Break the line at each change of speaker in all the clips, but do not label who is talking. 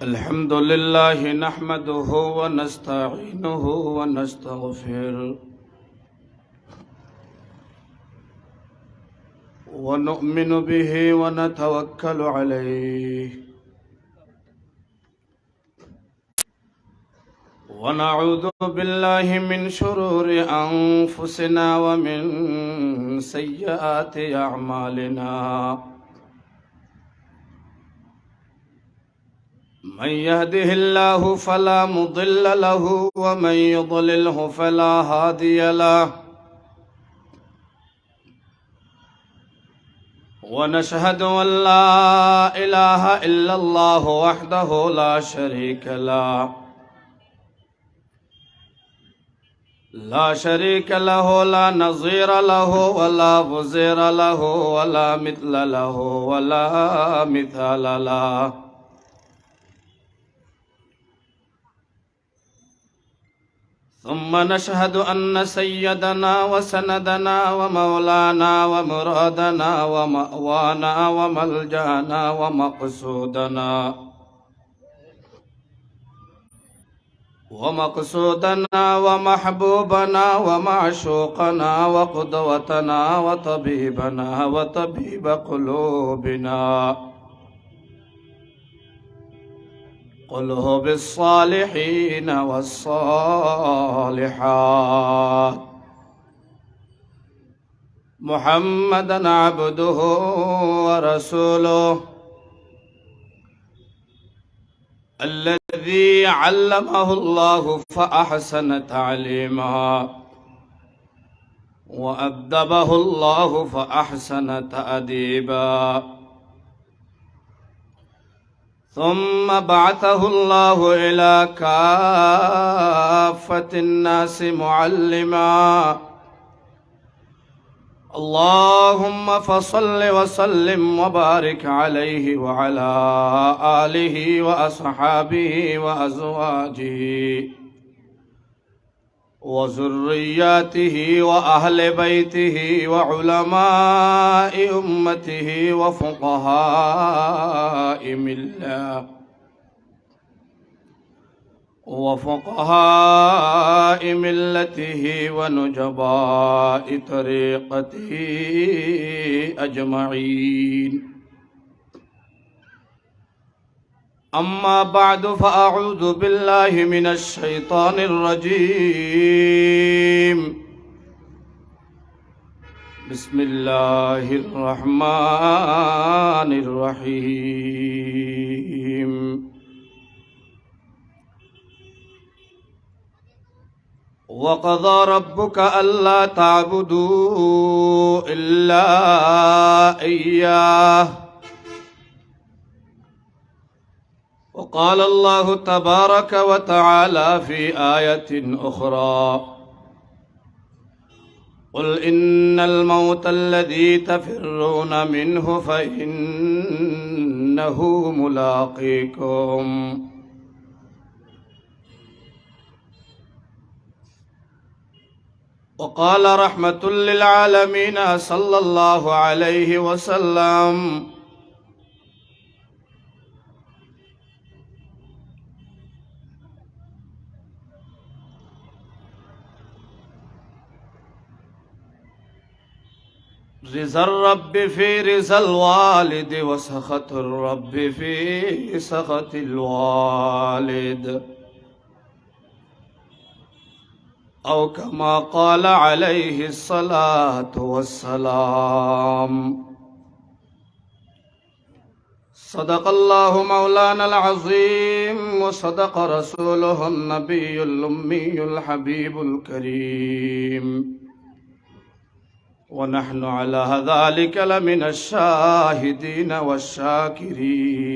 الحمد لله نحمده ونستعينه ونستغفره ونؤمن به ونتوكل عليه ونعوذ بالله من شرور أنفسنا ومن سيئات أعمالنا من يهده الله فلا مضل له ومن يضلله فلا هادي له ونشهد أن لا إله إلا الله وحده لا شريك له لا نظير له ولا وزير له ولا مثل له ولا مثال له ثم نشهد أن سيدنا وسندنا ومولانا ومرادنا ومأوانا وملجأنا ومقصودنا ومحبوبنا ومعشوقنا وقدوتنا وطبيبنا وطبيب قلوبنا قلوب الصالحين والصالحات محمدا عبده ورسوله الذي علمه الله فأحسن تعليما وأدبه الله فأحسن تأديبا ثم بعثه الله إلى كافة الناس معلما اللهم فصل وسلم وبارك عليه وعلى آله وأصحابه وأزواجه وذرياته وأهل بيته وعلماء أمته وفقهاء ملته ونجباء طريقته أجمعين أما بعد فأعوذ بالله من الشيطان الرجيم بسم الله الرحمن الرحيم وقضى ربك ألا تعبدوا إلا إياه وقال الله تبارك وتعالى في آية أخرى قل إن الموت الذي تفرون منه فإنه ملاقيكم وقال رحمة للعالمين صلى الله عليه وسلم رضا الرب في رضا الوالد وسخط الرب في سخط الوالد أو كما قال عليه الصلاة والسلام صدق الله مولانا العظيم وصدق رسوله النبي الأمي الحبيب الكريم ونحن على ذلك لمن الشاهدين والشاكرين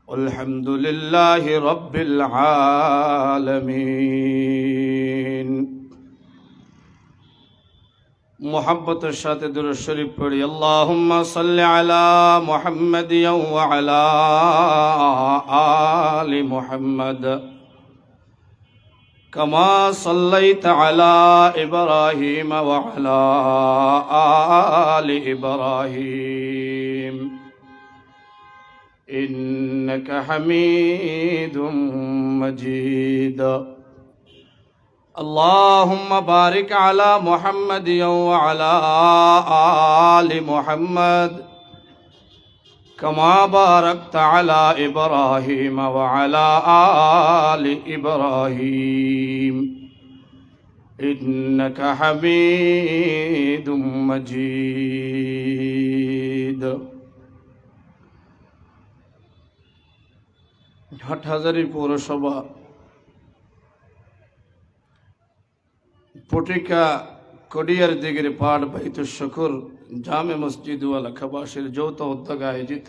والحمد لله رب العالمين محبت الشات در الشريف پڑھی اللهم صل على محمد وعلى آل محمد كما صليت على إبراهيم وعلى آل إبراهيم إنك حميد مجيد اللهم بارك على محمد وعلى آل محمد كما باركت على إبراهيم وعلى آل إبراهيم إنك حميد مجيد হাটহাজারী পৌরসভা পটিকা কডিয়ার দিগের পাড় বাইতুল শুকুর জামে মসজিদ ও এলাকাবাসীর যৌথ উদ্যোগে আয়োজিত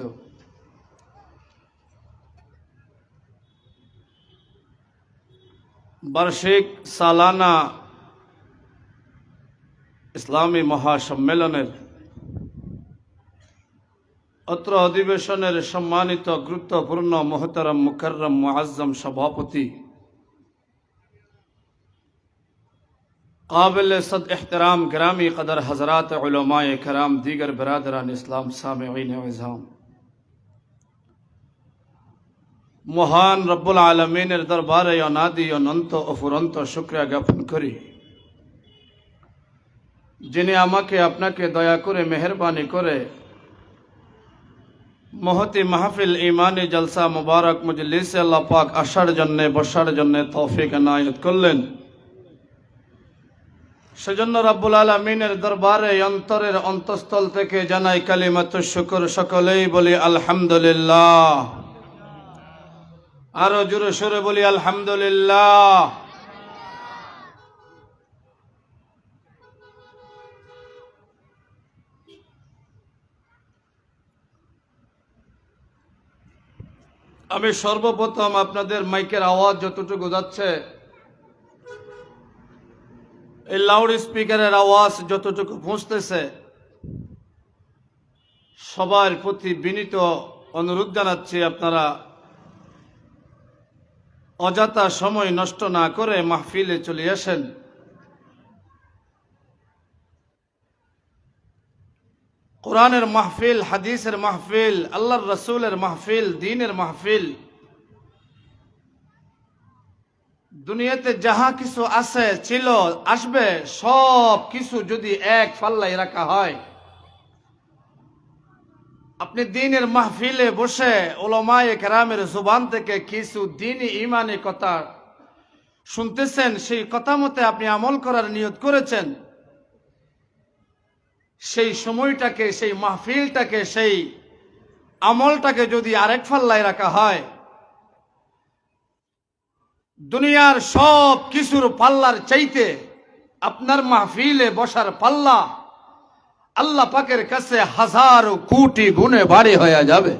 বার্ষিক সালানা ইসলামী মহাসম্মেলনের অত্র অধিবেশনের সম্মানিত গুরুত্বপূর্ণ মোহতারাম মুকাররম মুআজ্জম সভাপতি काबिल सद एहतराम ग्रामी कदर हजरात उलमाए कराम दीगर बरादरान इस्लाम सामिईन इज़ाम মহান রব্বুল আলমিনের দরবারে অনাদি অনন্ত অফুরন্ত শুকরিয়া জ্ঞাপন করি যিনি আমাকে আপনাকে দয়া করে মেহেরবানি করে মহতি মাহফিল ইমানি জলসা মুবারক মজলিসে আল্লাহ পাক আসার জন্য বসার জন্য তৌফিক এনায়েত করলেন সেজন্য রব্বুল আলামিনের দরবারে অন্তরের অন্তঃস্থল থেকে জানাই কালিমাতুশ শুকর সকলেই বলি আলহামদুলিল্লাহ আরো জোরে সোরে বলি আলহামদুলিল্লাহ আমি সর্বপ্রথম আপনাদের মাইকের আওয়াজ যতটুকু যাচ্ছে এই লাউড স্পিকারের আওয়াজ যতটুকু পৌঁছতেছে সবার প্রতি বিনীত অনুরোধ জানাচ্ছি আপনারা অযথা সময় নষ্ট না করে মাহফিলে চলে আসেন কোরআনের মাহফিল হাদিসের মাহফিল আল্লাহর রাসূলের মাহফিল দ্বীনের মাহফিল দুনিয়াতে যাহা কিছু আছে ছিল আসবে সব কিছু যদি এক পাল্লায় রাখা হয় আপনি দ্বীনের মাহফিলে বসে উলামায়ে কেরামের জুবান থেকে কিছু দ্বীনি ঈমানি কথা শুনতেছেন সেই কথা মতে আপনি আমল করার নিয়ত করেছেন সেই সময়টাকে সেই মাহফিলটাকে সেই আমলটাকে যদি আরেক পাল্লায় রাখা হয় দুনিয়ার সব কিছুর পাল্লার চাইতে আপনার মাহফিলে বসার পাল্লা আল্লাহ পাকের কাছে হাজারো কোটি গুণে ভারী হয়ে যাবে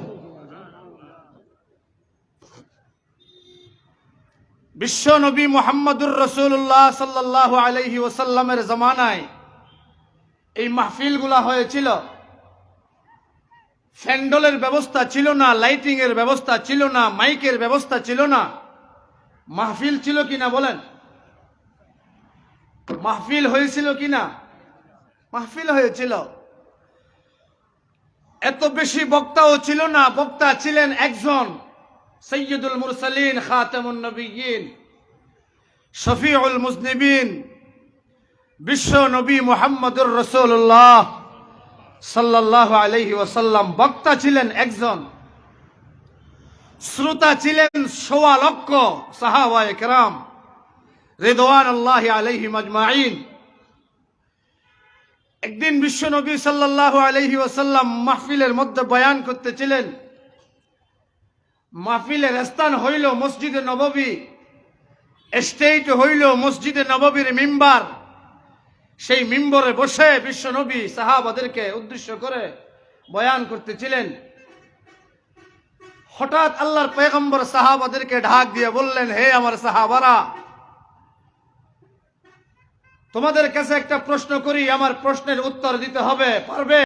বিশ্ব নবী মুহাম্মদুর রাসূলুল্লাহ সাল্লাল্লাহু আলাইহি ওয়াসাল্লামের জামানায় এই মাহফিলগুলা হয়েছিল ফ্যান্ডলের ব্যবস্থা ছিল না লাইটিং এর ব্যবস্থা ছিল না মাইকের ব্যবস্থা ছিল না মাহফিল ছিল কিনা বলেন মাহফিল হয়েছিল কিনা মাহফিল হয়েছিল এত বেশি বক্তাও ছিল না বক্তা ছিলেন একজন সৈয়দুল মুরসালিন খাতামুন নবিয়্যিন শফিউল মুজনিবিন বিশ্ব নবী মুহাম্মদুর রাসূলুল্লাহ সাল্লাল্লাহু আলাইহি ওয়াসাল্লাম বক্তা ছিলেন একজন শ্রোতা ছিলেন সোয়া লক্ষ সাহাবায়ে কেরাম রিদওয়ানুল্লাহি আলাইহিম আজমাইন একদিন বিশ্ব নবী সাল্লাল্লাহু আলাইহি ওয়াসাল্লাম মাহফিলের মধ্যে বয়ান করতেছিলেন মাহফিলের স্থান হইল মসজিদে নববী স্টেজ হইল মসজিদে নববীর মিম্বার সেই মিম্বরে বসে বিশ্ব নবী সাহাবাদেরকে উদ্দেশ্য করে বয়ান করতেছিলেন হঠাৎ আল্লাহর পয়গম্বর সাহাবাদেরকে ঢাক দিয়ে বললেন হে আমার সাহাবারা তোমাদের কাছে একটা প্রশ্ন করি আমার প্রশ্নের উত্তর দিতে হবে পারবে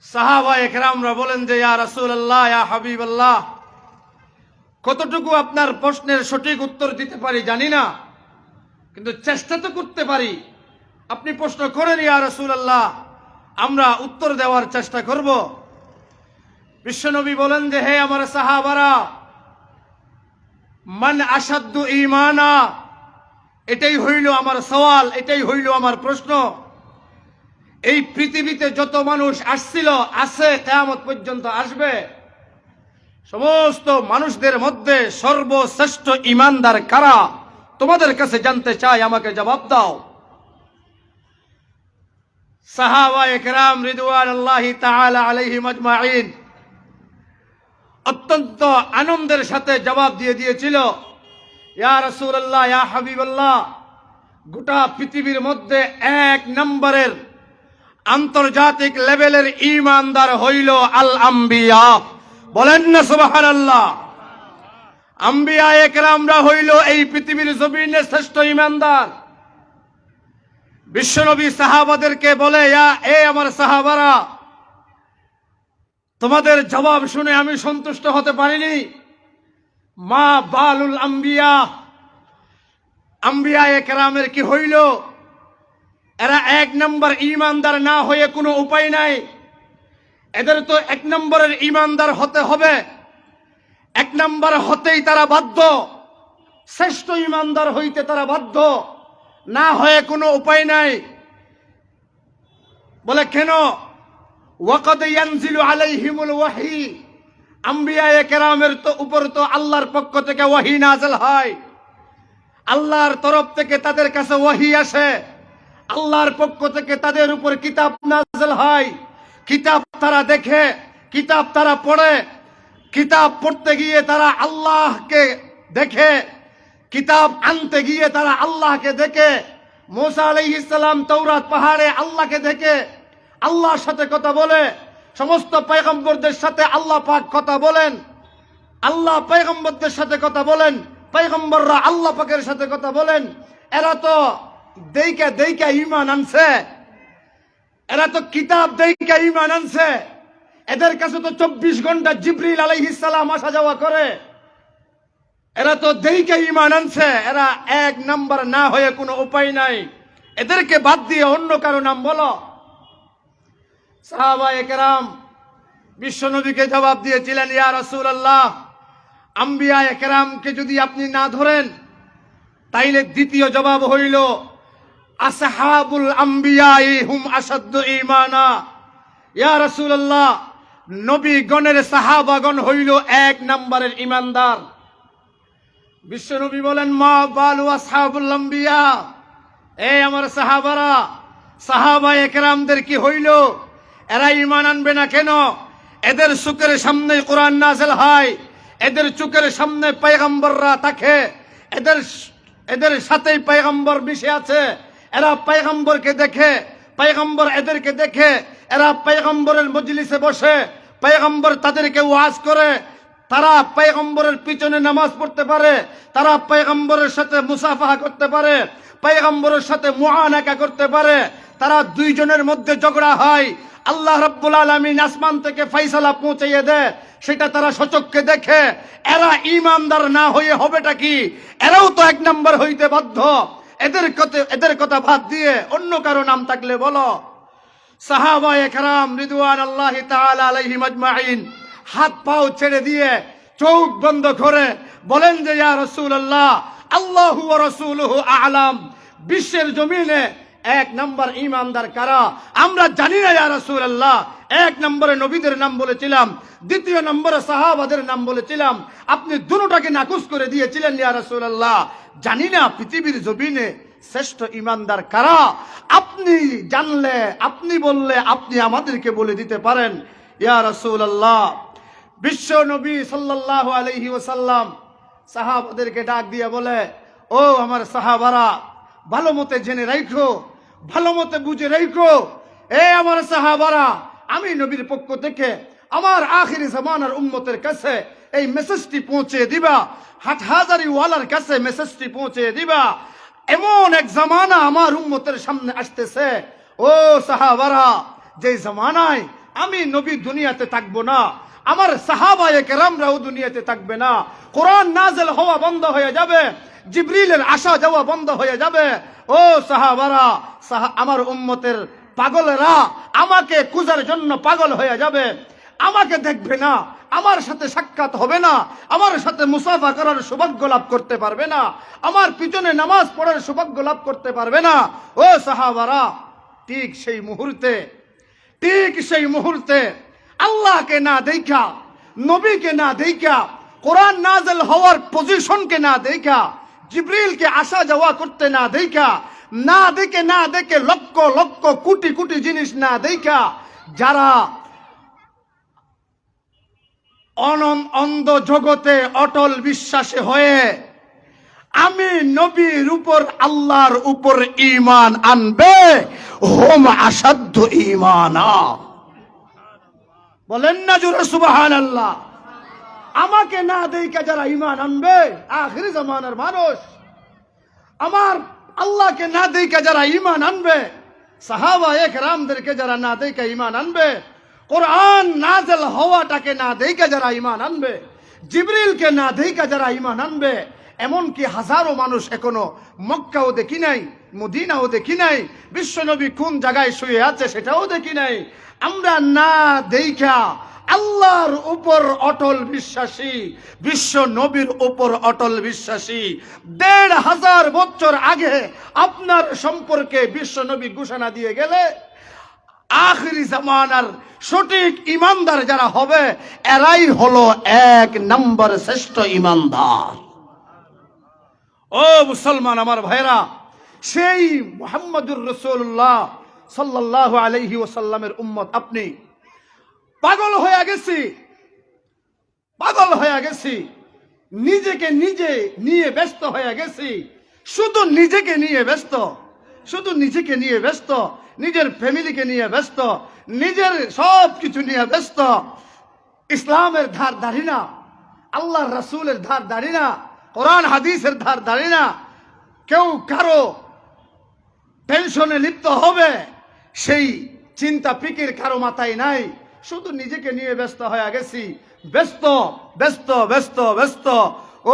সাহাবায়ে কেরামরা বলেন যে ইয়া রাসূলুল্লাহ ইয়া হাবিবাল্লাহ কতটুকু আপনার প্রশ্নের সঠিক উত্তর দিতে পারি জানি না, কিন্তু চেষ্টা তো করতে পারি। আপনি প্রশ্ন করেন ইয়া রাসূলুল্লাহ, আমরা উত্তর দেওয়ার চেষ্টা করব। বিশ্বনবী বলেন যে, হে আমার সাহাবারা, মান আসাদ্দু ঈমানা, এটাই হইল আমার সওয়াল, এটাই হইল আমার প্রশ্ন। এই পৃথিবীতে যত মানুষ আসছিল, আছে, কিয়ামত পর্যন্ত আসবে, সমস্ত মানুষদের মধ্যে সর্বশ্রেষ্ঠ ঈমানদার কারা? তোমাদের কাছে জানতে চাই, আমাকে জবাব দাও। সাহাবায়ে কেরাম রিদওয়ানুল্লাহি তাআলা আলাইহিম আজমাইন অত্যন্ত আনন্দের সাথে জবাব দিয়ে দিয়েছিল, ইয়া রাসূলুল্লাহ, ইয়া হাবিবাল্লাহ, গোটা পৃথিবীর মধ্যে এক নম্বরের আন্তর্জাতিক লেভেলের ঈমানদার হইল আল আম্বিয়া। বলেন না সুবহানাল্লাহ। আম্বিয়ায়ে কেরামরা হইল এই পৃথিবীর জমিনে শ্রেষ্ঠ ঈমানদার। বিশ্বনবী সাহাবাদেরকে বলে, আমার সাহাবারা, তোমাদের জবাব শুনে আমি সন্তুষ্ট হতে পারিনি। মা বালুল আম্বিয়া, আম্বিয়ায়ে কেরামের কি হইল? এরা এক নম্বর ঈমানদার না হয়ে কোনো উপায় নাই। এদের তো এক নম্বরের ঈমানদার হতে হবে, এক নম্বর হতেই তারা বাধ্য, শ্রেষ্ঠ ঈমানদার হইতে তারা বাধ্য, না হয়ে কোনো উপায় নাই। বলে কেন? ওয়াকাদ ইয়ানজিলু আলাইহিমুল ওয়াহী, আম্বিয়ায়ে কেরামের তো উপর তো আল্লাহর পক্ষ থেকে ওয়াহী নাযিল হয়, আল্লাহর তরফ থেকে তাদের কাছে ওয়াহী আসে, আল্লাহর পক্ষ থেকে তাদের উপর কিতাব নাযিল হয়। কিতাব তারা দেখে, কিতাব তারা পড়ে, কিতাব পড়তে গিয়ে তারা আল্লাহকে দেখে, কিতাব আনতে গিয়ে তারা আল্লাহকে দেখে। মুসা আলাইহিস সালাম তাওরাত পাহাড়ে আল্লাহকে দেখে, আল্লাহর সাথে কথা বলে। সমস্ত পয়গম্বরদের সাথে আল্লাহ পাক কথা বলেন, আল্লাহ পয়গম্বরদের সাথে কথা বলেন, পয়গম্বররা আল্লাহ পাকের সাথে কথা বলেন। এরা তো দেইকা দেইকা ঈমান আনছে, এরা তো কিতাব দেইকা ঈমান আনছে। এদের কাছে তো 24 ঘন্টা জিবরিল আলাইহিস সালাম আসা যাওয়া করে। এরা তো দেইকা ঈমান আনছে। এরা এক নাম্বার না হয়ে কোনো উপায় নাই। এদেরকে বাদ দিয়ে অন্য কারো নাম বলো। সাহাবায়ে কেরাম বিশ্বনবীকে জবাব দিয়েছিলেন, ইয়া রাসূলুল্লাহ, আম্বিয়ায়ে কেরামকে যদি আপনি না ধরেন, তাইলে দ্বিতীয় জবাব হইল আসহাবুল আম্বিয়াই হুম আসাদ্দু ঈমানা। ইয়া রাসূলুল্লাহ, নবীগণের সাহাবাগণ হইল এক নম্বরের ঈমানদার। বিশ্বনবী বলেন, মা বালু আসহাবুল আম্বিয়া, আমার সাহাবারা, সাহাবায়ে কেরামদের কি হইল? এরা ঈমান আনবে না কেন? এদের চোখের সামনে কোরআন নাযিল হয়, এদের চোখের সামনে পয়গম্বররা থাকে, এদের সাথেই পয়গম্বর মিশে আছে। এরা পয়গম্বরকে দেখে, পয়গম্বর এদেরকে দেখে। এরা পয়গম্বরের মজলিসে বসে, পয়গম্বর তাদেরকে ওয়াজ করে। তারা পয়গম্বরের পিছনে নামাজ পড়তে পারে, তারা পয়গম্বরের সাথে মুসাফাহা করতে পারে, পয়গম্বরের সাথে মুআনাকা করতে পারে। তারা দুইজনের মধ্যে ঝগড়া হয়, আল্লাহ রাব্বুল আলামিন আসমান থেকে ফয়সালা পৌঁছাইয়ে দেয়, সেটা তারা সচক্ষে দেখে। এরা ঈমানদার না হয়ে হবেটা কি? এরাও তো এক নম্বর হইতে বাধ্য। এদের কথা বাদ দিয়ে অন্য কারো নাম থাকলে বলো। সাহাবায়ে কেরাম রিদওয়ানুল্লাহি তাআলা আলাইহিম আজমাইন হাত পাও ছেড়ে দিয়ে চোখ বন্ধ করে বলেন যে, ইয়া রাসূলুল্লাহ, আল্লাহু ওয়া রাসূলুহু আ'লাম, বিশ্বের জমিনে এক নম্বর ঈমানদার কারা আমরা জানি না ইয়া রাসূলুল্লাহ। এক নম্বরে নবীদের নাম বলেছিলাম, দ্বিতীয় নম্বরে সাহাবাদের নাম বলেছিলাম, আপনি দুটোটাকে নাকচ করে দিয়েছিলেন ইয়া রাসূলুল্লাহ। জানি না পৃথিবীর জমিনে শ্রেষ্ঠ ঈমানদার কারা। আপনি জানলে, আপনি বললে, আপনি আমাদেরকে বলে দিতে পারেন ইয়া রাসূলুল্লাহ। বিশ্ব নবী সাল্লাল্লাহু আলাইহি ওয়াসাল্লাম সাহাবাদেরকে ডাক দিয়ে বলে, ও আমার সাহাবারা, ভালো মতে জেনে রাখো, ভালো মতে বুঝে রাখো। আমার সাহাবারা, আমি নবীর পক্ষ থেকে আমার আখিরি জামানার উম্মতের কাছে এই মেসেজটি পৌঁছে দিবা, হাটহাজারি ওয়ালার কাছে মেসেজটি পৌঁছে দিবা। এমন এক জামানা আমার উম্মতের সামনে আসতেছে, ও সাহাবারা, যে জামানায় আমি নবী দুনিয়াতে থাকবো না, আমার সাহাবায়ে কেরামরাও দুনিয়াতে থাকবে না, কোরআন নাযিল হওয়া বন্ধ হয়ে যাবে, জিবরিলের আসা যাওয়া বন্ধ হয়ে যাবে। ও সাহাবারা, আমার উম্মতের পাগলেরা আমাকে খুঁজার জন্য পাগল হয়ে যাবে, আমাকে দেখবে না, আমার সাথে সাক্ষাৎ হবে না, আমার সাথে মুসাফা করার সৌভাগ্য লাভ করতে পারবে না, আমার পিছনে নামাজ পড়ার সৌভাগ্য লাভ করতে পারবে না। ও সাহাবারা, ঠিক সেই মুহূর্তে আল্লাহকে না দেখা, নবীকে না দেখা, কোরআন নাযিল হওয়ার পজিশনকে না দেখা, জিবরিলকে আসা যাওয়া করতে না দেখা, না দেখে লক্ষ লক্ষ কোটি কোটি জিনিস না দেখা, যারা অন্ধ জগতে অটল বিশ্বাসী হয়ে আমি নবীর উপর, আল্লাহর উপর ঈমান আনবে, হুম আসাধ্য ঈমানা। বলেন না জোরে সুবহানাল্লাহ। আমাকে না দেখে যারা ঈমান আনবে, আখির জামানার মানুষ, আমার আল্লাহকে না দেখে যারা ঈমান আনবে, সাহাবায়ে কেরামদেরকে যারা না দেখে ঈমান আনবে, কোরআন নাযিল হওয়াটাকে না দেখে যারা ঈমান আনবে, জিবরিলকে না দেখে যারা ঈমান আনবে, এমনকি হাজারো মানুষ এখনো মক্কাও দেখি নাই, মদিনাও দেখি নাই, বিশ্বনবী কোন জায়গায় শুয়ে আছে সেটাও দেখি নাই, আমরা না দেখা আল্লাহর উপর অটল বিশ্বাসী, বিশ্ব নবীর উপর অটল বিশ্বাসী। ১৫০০ বছর আগে আপনার সম্পর্কে বিশ্ব নবী ঘোষণা দিয়ে গেলে, আখিরি জামানার সঠিক ইমানদার যারা হবে, এরাই হলো ১ নম্বর শ্রেষ্ঠ ইমানদার। ও মুসলমান আমার ভাইরা, সেই মুহাম্মদুর রাসূলুল্লাহ সাল্লাল্লাহু আলাইহি ওয়াসাল্লামের উম্মত আপনি। পাগল হয়ে গেছি, নিজেকে নিজে নিয়ে ব্যস্ত হয়ে গেছি, শুধু নিজেকে নিয়ে ব্যস্ত, নিজের ফ্যামিলিকে নিয়ে ব্যস্ত, নিজের সব কিছু নিয়ে ব্যস্ত। ইসলামের ধার ধারি না, আল্লাহর রাসূলের ধার ধারি না, কোরআন হাদিসের ধার ধারি না। কেউ কারো টেনশনে লিপ্ত হবে সেই চিন্তা ফিকির কারো মাথায় নাই, শুধু নিজেকে নিয়ে ব্যস্ত হয়ে গেছি, ব্যস্ত।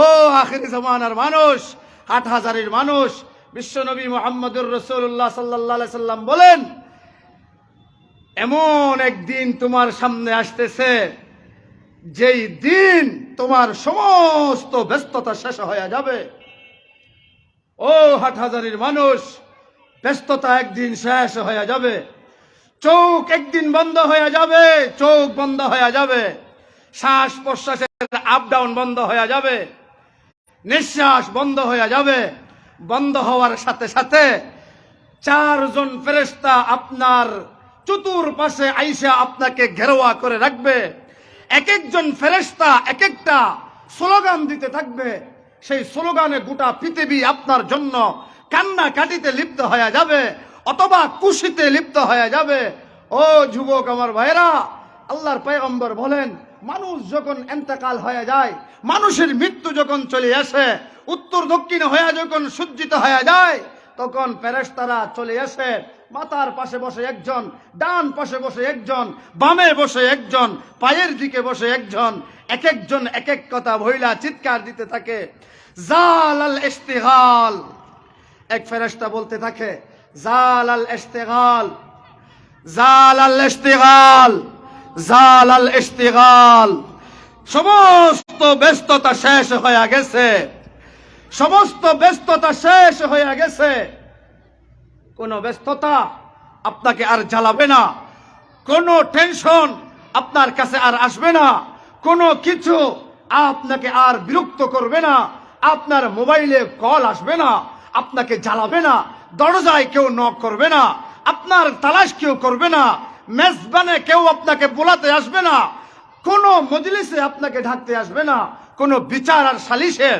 ও আখিরি জামানার মানুষ, ৮০০০-এর মানুষ, বিশ্বনবী মুহাম্মদুর রাসূলুল্লাহ সাল্লাল্লাহু আলাইহি সাল্লাম বলেন, এমন একদিন তোমার সামনে আসতেছে যেই দিন তোমার সমস্ত ব্যস্ততা শেষ হয়ে যাবে। ও ৮০০০-এর মানুষ, ব্যস্ততা একদিন শেষ হয়ে যাবে, চোখ একদিন বন্ধ হয়ে যাবে, শ্বাস প্রশ্বাসের আপ ডাউন বন্ধ হয়ে যাবে, নিঃশ্বাস বন্ধ হয়ে যাবে। বন্ধ হওয়ার সাথে সাথে ৪ জন ফেরেশতা আপনার চতুর্পাশে আইসা আপনাকে ঘেরোয়া করে রাখবে। এক একজন ফেরেশতা এক একটা স্লোগান দিতে থাকবে, সেই স্লোগানে গোটা পৃথিবী আপনার জন্য কান্নাকাটিতে লিপ্ত হয়ে যাবে অথবা খুশিতে লিপ্ত হয়ে যাবে। ও যুবক আমার ভাইরা, আল্লাহর পয়গম্বর বলেন, মানুষ যখন ইন্তেকাল হয়ে যায়, মানুষের মৃত্যু যখন চলে আসে, উত্তর দক্ষিণ হয়ে যখন সজ্জিত হয়ে যায়, তখন ফেরেশতারা চলে আসে, মাথার পাশে বসে একজন, ডান পাশে বসে একজন, বামে বসে একজন, পায়ের দিকে বসে একজন, এক একজন এক এক কথা বইলা চিৎকার দিতে থাকে, জালাল ইস্তিগাল। এক ফেরেশতা বলতে থাকে, জালাল ইস্তিগাল, জালাল ইস্তিগাল, জালাল ইস্তিগাল। সমস্ত ব্যস্ততা শেষ হয়ে গেছে, সমস্ত ব্যস্ততা শেষ হয়ে গেছে। কোন ব্যস্ততা আপনাকে আর জ্বালাবে না, কোনো টেনশন আপনার কাছে আর আসবে না, কোনো কিছু আপনাকে আর বিরক্ত করবে না, আপনার মোবাইলে কল আসবে না, আপনাকে জ্বালাবে না, দরজায় কেউ নক করবে না, আপনার তালাশ কেউ করবে না, মেজবানে কেউ আপনাকে বোলাতে আসবে না, কোনো মজলিসে আপনাকে ডাকতে আসবে না, কোনো বিচার আর সালিশে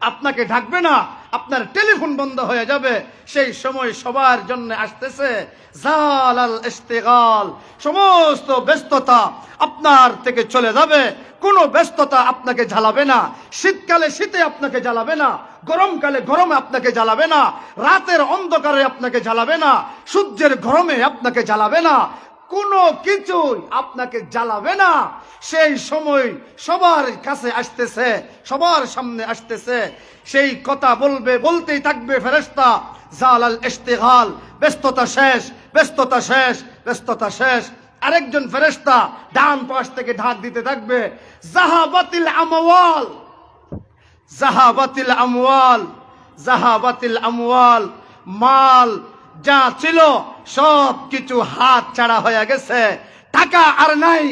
আপনাকে ডাকবে না, আপনার টেলিফোন বন্ধ হয়ে যাবে। সেই সময় সবার জন্য আসতেছে জালাল ইস্তিগাল। সমস্ত ব্যস্ততা আপনার থেকে চলে যাবে, কোনো ব্যস্ততা আপনাকে জ্বালাবে না। শীতকালে শীতে আপনাকে জ্বালাবে না, গরমকালে গরমে আপনাকে জ্বালাবে না, রাতের অন্ধকারে আপনাকে জ্বালাবে না, সূর্যের গরমে আপনাকে জ্বালাবে না, কোনো কিছুই আপনাকে জ্বালাবে না। সেই সময় সবার কাছে আসতেছে, সবার সামনে আসতেছে, সেই কথা বলবে, বলতেই থাকবে ফেরেশতা, জালাল ইশতিগাল, ব্যস্ততা শেষ, ব্যস্ততা শেষ, ব্যস্ততা শেষ। আরেকজন ফেরেশতা ডান পাশ থেকে ঢাক দিতে থাকবে, জাহাবাতিল আমওয়াল, জাহাবাতিল আমওয়াল, জাহাবাতিল আমওয়াল, মাল যা ছিল সব কিছু হাত ছাড়া হয়ে গেছে। টাকা আর নাই,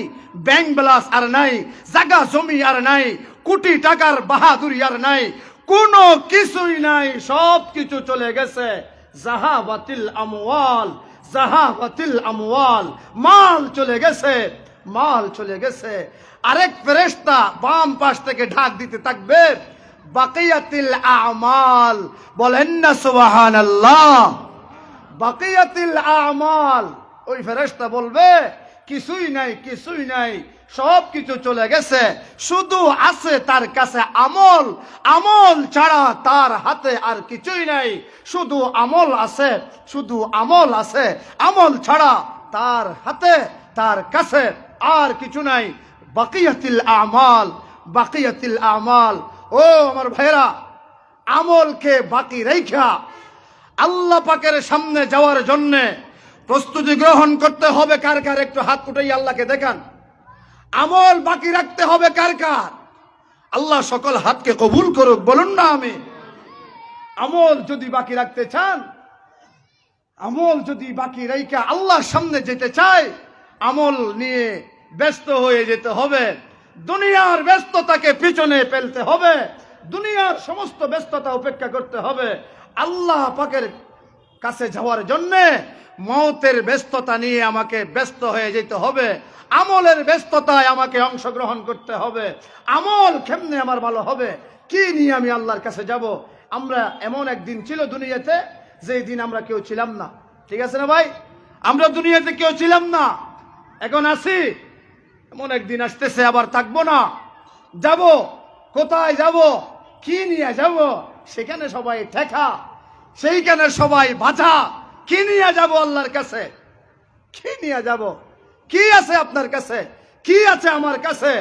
ব্যাংক ব্যালেন্স আর নাই, জায়গা জমি আর নাই, কোটি টাকার বাহাদুরি আর নাই, কোনো কিছুই নাই, সব কিছু চলে গেছে। জাহাবাতিল আমওয়াল, জাহাবাতিল আমওয়াল, মাল চলে গেছে, মাল চলে গেছে। আরেক ফেরেশতা বাম পাশ থেকে ঢাক দিতে থাকবে, বাকিয়াতিল আমাল, বলেন না সুবহানাল্লাহ। বাকিয়াতিল আমাল, ওই ফেরেশতা বলবে কিছুই নাই, কিছুই নাই, সব কিছু চলে গেছে, শুধু আছে তার কাছে আমল, আমল ছাড়া তার হাতে আর কিছুই নাই। শুধু আমল আছে, শুধু আমল আছে, আমল ছাড়া তার হাতে, তার কাছে আর কিছু নাই। বাকিয়াতিল আমাল, বাকিয়াতিল আমাল। ও আমার ভাইরা, আমলকে বাকি রেখা আল্লাহ পাকের সামনে যাওয়ার জন্য প্রস্তুতি গ্রহণ করতে হবে। কার কার একটু হাত উঠাই আল্লাহকে দেখান। আমল বাকি রাখতে হবে কার কার? আল্লাহ সকল হাতকে কবুল করুক, বলুন না আমি। আমল যদি বাকি রাখতে চান, আমল যদি বাকি রেখা আল্লাহর সামনে যেতে চায়, আমল নিয়ে ব্যস্ত হয়ে যেতে হবে। দুনিয়ার ব্যস্ততাকে পিছনে ফেলতে হবে, দুনিয়ার সমস্ত ব্যস্ততা উপেক্ষা করতে হবে। আল্লাহ পাকের কাছে যাওয়ার জন্য মওতের ব্যস্ততা নিয়ে আমাকে ব্যস্ত হয়ে যেতে হবে, আমলের ব্যস্ততায় আমাকে অংশগ্রহণ করতে হবে। আমল কেমনে আমার ভালো হবে, কি নিয়ে আমি আল্লাহর কাছে যাব? আমরা এমন একদিন ছিল দুনিয়াতে, যেই দিন আমরা কেউ ছিলাম না, ঠিক আছে না ভাই? আমরা দুনিয়াতে কেউ ছিলাম না, এখন আছি। এমন একদিন আসতেছে, আবার থাকবো না, যাব। কোথায় যাব, কি নিয়ে যাব? সেখানে সবাই ঠেকা, সেইখানে সবাই বাধা। কি নিয়ে যাব আল্লাহর কাছে? কি নিয়ে যাব? কি আছে আপনার কাছে, কি আছে আমার কাছে?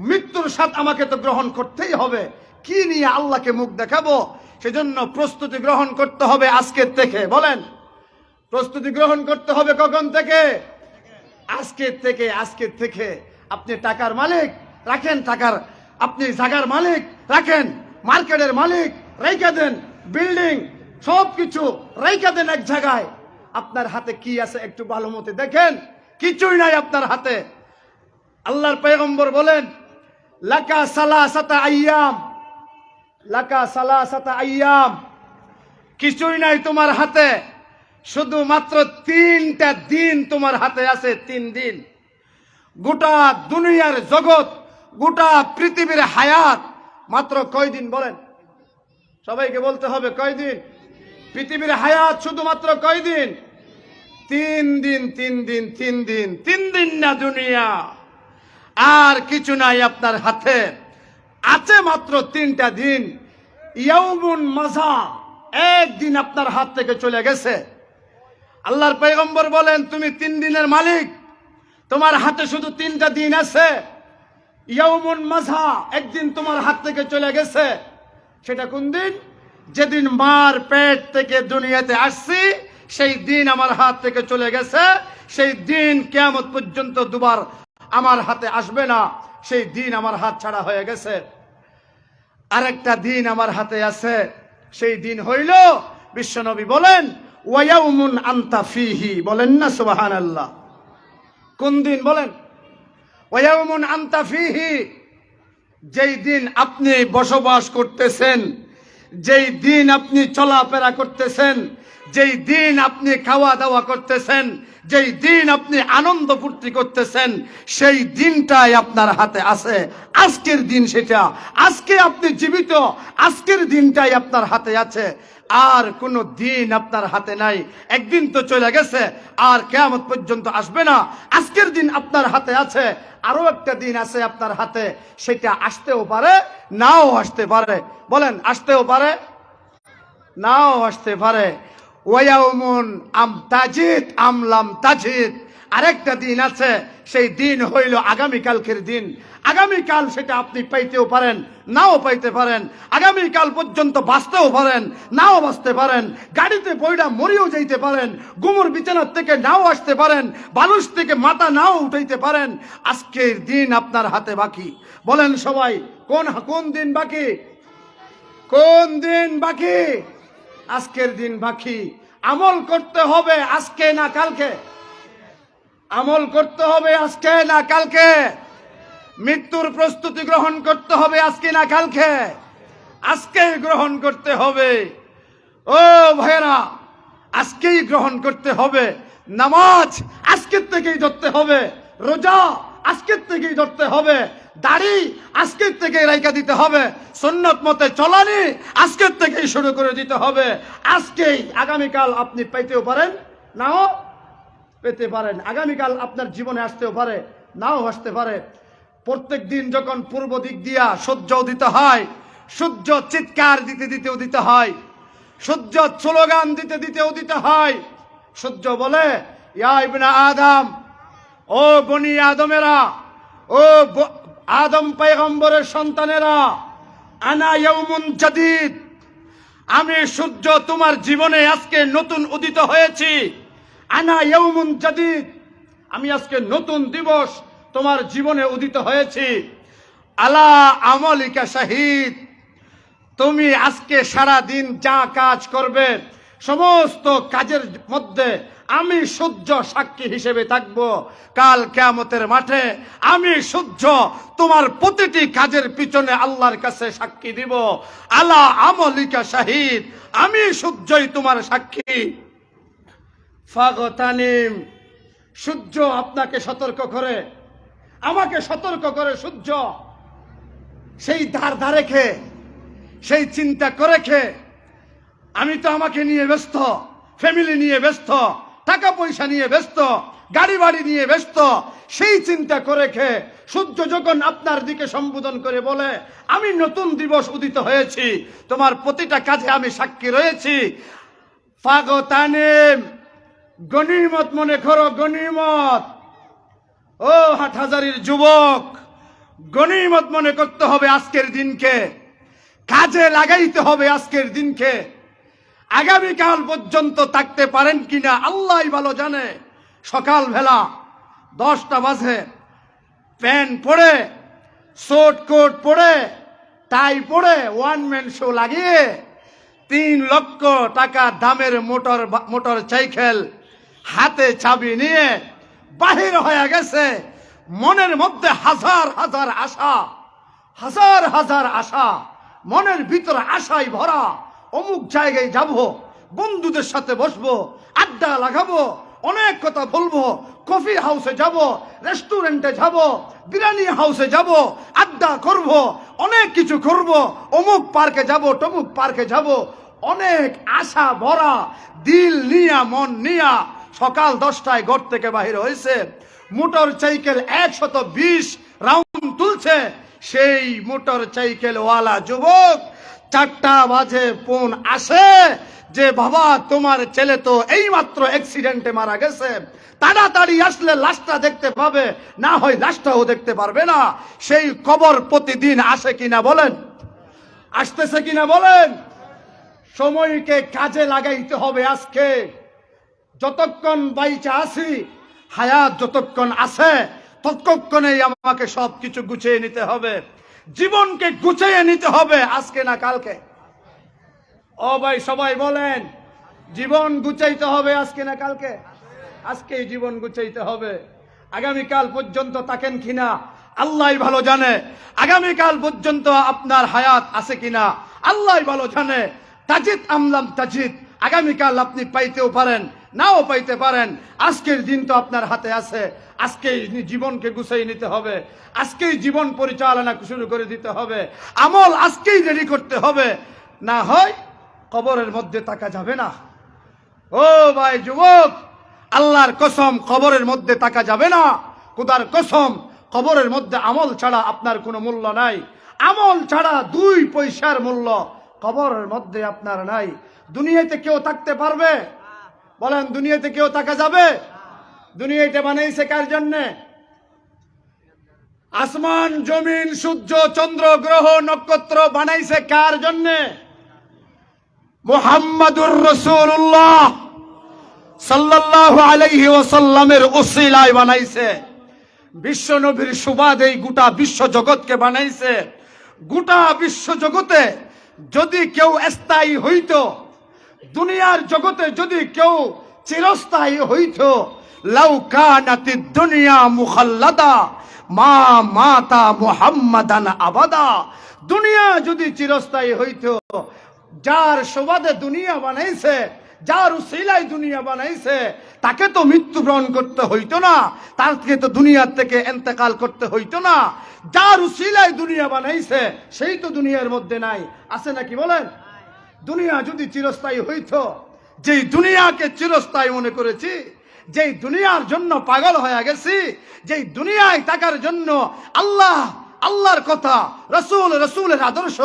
মৃত্যুর স্বাদ আমাকে তো গ্রহণ করতেই হবে। কি নিয়ে আল্লাহকে মুখ দেখাবো? সেজন্য প্রস্তুতি গ্রহণ করতে হবে আজকের থেকে। বলেন, প্রস্তুতি গ্রহণ করতে হবে কখন থেকে? আজকের থেকে। আজকের থেকে আপনি টাকার মালিক রাখেন, টাকার, আপনি জায়গার মালিক রাখেন, মার্কেটের মালিক রেখে দেন, বিল্ডিং সব কিছু রেখে দেন এক জায়গায়। আপনার হাতে কি আছে একটু ভালো মতো দেখেন, কিছুই নাই আপনার হাতে। আল্লাহর পয়গম্বর বলেন, লাকা সালাসাতা আইয়াম, লাকা সালাসাতা আইয়াম, কিছুই নাই তোমার হাতে, শুধুমাত্র 3টা দিন তোমার হাতে আছে। 3 দিন। গোটা দুনিয়ার জগৎ, গোটা পৃথিবীর হায়াত মাত্র কয় দিন বলেন? সবাইকে বলতে হবে কয় দিন? পৃথিবীর হায়াত শুধুমাত্র কয় দিন? 3 দিন, 3 দিন, 3 দিন। 3 দিন না দুনিয়া, আর কিছু নাই আপনার হাতে, আছে মাত্র 3টা দিন। ইয়াউমুন মাজা, একদিন আপনার হাত থেকে চলে গেছে। আল্লাহর পয়গম্বর বলেন, তুমি 3 দিনের মালিক, তোমার হাতে শুধু 3টা দিন আছে। ইয়াউমুন মাজা, একদিন তোমার হাত থেকে চলে গেছে। সেটা কোন দিন? যেদিন মার পেট থেকে দুনিয়াতে আসছি, সেই দিন আমার হাত থেকে চলে গেছে। সেই দিন কিয়ামত পর্যন্ত দুবার আমার হাতে আসবে না। সেই দিন আমার হাত ছাড়া হয়ে গেছে। আরেকটা দিন আমার হাতে আছে, সেই দিন হইল, বিশ্বনবী বলেন, ওয়ায়াউমুন আনতা ফীহি, বলেন না সুবহানাল্লাহ। কোন দিন বলেন? ওয়ায়াউমুন আনতা ফীহি, যেই দিন আপনি বসবাস করতেছেন, যেই দিন আপনি চলাফেরা করতেছেন, যেই দিন আপনি খাওয়া দাওয়া করতেছেন, যেই দিন আপনি আনন্দ ফুর্তি করতেছেন, সেই দিনটাই আপনার হাতে আছে। আজকের দিন সেটা, আজকে আপনি জীবিত, আজকের দিনটাই আপনার হাতে আছে। আর কোনো দিন আপনার হাতে নাই। একদিন তো চলে গেছে, আর কিয়ামত পর্যন্ত আসবে না। আজকের দিন আপনার হাতে আছে, আরো একটা দিন আছে আপনার হাতে, সেটা আসতেও পারে, নাও আসতে পারে। বলেন, আসতেও পারে, নাও আসতে পারে। ওয়ায়াউমুন আম তাজিদ আম লাম তাজিদ, আরেকটা দিন আছে, সেই দিন হইল আগামীকালকের দিন। আগামীকাল সেটা আপনি পাইতেও পারেন, নাও পাইতে পারেন। আগামীকাল পর্যন্ত বাঁচতেও পারেন, নাও বাঁচতে পারেন। গাড়িতে পয়ডা মরিও যাইতে পারেন, গুমুর বিছানার থেকে নাও আসতে পারেন, বালুস থেকে মাথা নাও উঠাইতে পারেন। আজকের দিন আপনার হাতে বাকি। বলেন সবাই, কোন কোন দিন বাকি? কোন দিন বাকি? আজকের দিন বাকি। আমল করতে হবে আজকে না কালকে? আমল করতে হবে আজকে না কালকে? মৃত্যুর প্রস্তুতি গ্রহণ করতে হবে আজকে না কালকে? আজকে গ্রহণ করতে হবে। ও ভাইরা, আজকেই গ্রহণ করতে হবে। নামাজ আজকের থেকেই ধরতে হবে, রোজা আজকের থেকেই ধরতে হবে, দাড়ি আজকের থেকেই রাইখা দিতে হবে, সুন্নত মতে চলানি আজকের থেকেই শুরু করে দিতে হবে। আজকেই। আগামীকাল আপনি পাইতেও পারেন, নাও পেতে পারেন। আগামীকাল আপনার জীবনে আসতেও পারে, নাও আসতে পারে। প্রত্যেক দিন যখন পূর্ব দিক দিয়া সূর্য উদিত হয়, সূর্য চিৎকার দিতে দিতে উদিত হয়, সূর্য স্লোগান দিতে দিতে উদিত হয়। সূর্য বলে, ইয়া ইবনে আদম, ও বনি আদমেরা, ও আদম পয়গম্বরের সন্তানেরা, আনা ইয়াউমুন জাদিদ, আমি সূর্য তোমার জীবনে আজকে নতুন উদিত হয়েছি। আনা ইয়াউমুন জাদিদ, আমি আজকে নতুন দিবস তোমার জীবনে উদিত হয়েছি। আলা আমালিকা শাহিদ, তুমি আজকে সারা দিন যা কাজ করবে সমস্ত কাজের মধ্যে আমি সূর্য সাক্ষী হিসেবে থাকব। কাল কিয়ামতের মাঠে আমি সূর্য তোমার প্রতিটি কাজের পিছনে আল্লাহর কাছে সাক্ষী দিব। আলা আমালিকা শাহিদ, আমি সূর্যই তোমার সাক্ষী। ফাগতানিম, সূর্য আপনাকে সতর্ক করে, আমাকে সতর্ক করে। সূর্য সেই ধারে খেয়ে, সেই চিন্তা করে খেয়ে, আমি তো আমাকে নিয়ে ব্যস্ত, ফ্যামিলি নিয়ে ব্যস্ত, টাকা পয়সা নিয়ে ব্যস্ত, গাড়ি বাড়ি নিয়ে ব্যস্ত, সেই চিন্তা করে খেয়ে সূর্য যখন আপনার দিকে সম্বোধন করে বলে, আমি নতুন দিবস উদিত হয়েছি, তোমার প্রতিটা কাজে আমি সাক্ষী রয়েছি। ফাগতানিম, গনিমত মনে করো, গনিমত। ও হাটহাজারির যুবক, গনিমত মনে করতে হবে আজকের দিনকে, কাজে লাগাইতে হবে আজকের দিনকে। আগামীকাল পর্যন্ত থাকতে পারেন কিনা আল্লাহই ভালো জানে। সকাল বেলা 10টা বাজে, প্যান্ট পরে, শর্ট কোট পরে, টাই পরে, ওয়ান ম্যান শো লাগিয়ে 3 লক্ষ টাকা দামের মোটর সাইকেল হাতে চাবি নিয়ে বাহির হয়ে গেছে। মনের মধ্যে হাজার হাজার আশা, হাজার হাজার আশা, মনের ভিতরে আশায় ভরা। অমুক জায়গায় যাব, বন্ধুদের সাথে বসবো, আড্ডা লাগাবো, অনেক কথা বলবো, কফি হাউসে যাব, রেস্টুরেন্টে যাব, বিরিয়ানি হাউসে যাব, আড্ডা করব, অনেক কিছু করব, অমুক পার্কে যাব, তমুক পার্কে যাব। অনেক আশা ভরা দিল নিয়া, মন নিয়া সকাল 10টায় ঘর থেকে বাহির হয়েছে। মোটর সাইকেল 120 রাউন্ড তুলছে। সেই মোটর সাইকেল ওয়ালা যুবক 4টা বাজে ফোন আসে যে বাবা তোমার ছেলে তো এইমাত্র অ্যাক্সিডেন্টে মারা গেছে, তাড়াতাড়ি আসলে লাশটা দেখতে পাবে, না হয় লাশটাও দেখতে পারবে না। সেই কবর প্রতিদিন আসে কিনা বলেন? আসতেছে কিনা বলেন? সময়কে কাজে লাগাইতে হবে আজকে। যতক্ষণ বাইচা আছি, হায়াত যতক্ষণ আছে, ততক্ষণেই আমাকে সবকিছু গুছিয়ে নিতে হবে। জীবনকে গুছিয়ে নিতে হবে আজকে না কালকে। ও ভাই সবাই বলেন, জীবন গুছাইতে হবে আজকে না কালকে? আজকেই জীবন গুছাইতে হবে। আগামীকাল পর্যন্ত থাকেন কিনা আল্লাহই ভালো জানে। আগামীকাল পর্যন্ত আপনার হায়াত আছে কিনা আল্লাহই ভালো জানে। তাজিদ আমলাম তাজিদ, আগামীকাল আপনি পাইতেও পারেন, নাও পাইতে পারেন। আজকের দিন তো আপনার হাতে আছে। আজকেই জীবনকে গুছিয়ে নিতে হবে, আজকেই জীবন পরিচালনা শুরু করে দিতে হবে, আমল আজকেই রেডি করতে হবে, না হয় কবরের মধ্যে থাকা যাবে না। ও ভাই যুবক, আল্লাহর কসম, কবরের মধ্যে থাকা যাবে না। খোদার কসম, কবরের মধ্যে আমল ছাড়া আপনার কোনো মূল্য নাই। আমল ছাড়া 2 পয়সার মূল্য কবরের মধ্যে আপনার নাই। দুনিয়াতে কেউ থাকতে পারবে? বলেন, দুনিয়াতে কেউ থাকা যাবে? দুনিয়াটা বানাইছে কার জন্যে? আসমান জমিন সূর্য চন্দ্র গ্রহ নক্ষত্র বানাইছে কার জন্যে? মুহাম্মাদুর রাসূলুল্লাহ সাল্লাল্লাহু আলাইহি ওয়াসাল্লামের উসিলায় বানাইছে। বিশ্ব নবীর সুবাদে গোটা বিশ্ব জগৎকে বানাইছে। গোটা বিশ্ব জগতে যদি কেউ স্থায়ী হইতো, দুনিয়ার জগতে যদি কেউ চিরস্থায়ী হইতো, লাউ কানাতিদ দুনিয়া মুখাল্লাদা মা মাতা মুহাম্মাদান আবাদা। দুনিয়া যদি চিরস্থায়ী হইতো, যার সুবাদে দুনিয়া বানাইছে, যার উসিলায় দুনিয়া বানাইছে, তাকে তো মৃত্যুবরণ করতে হইতো না, তাকে তো দুনিয়ার থেকে ইন্তেকাল করতে হইতো না। যার উসিলায় দুনিয়া বানাইছে সেই তো দুনিয়ার মধ্যে নাই, আছে নাকি বলেন? দুনিয়া যদি চিরস্থায়ী হইতো, যেই দুনিয়াকে চিরস্থায়ী মনে করেছি, যেই দুনিয়ার জন্য পাগল হয়ে গেছি, যেই দুনিয়ায় থাকার জন্য আল্লাহর কথা, রসুলের আদর্শ,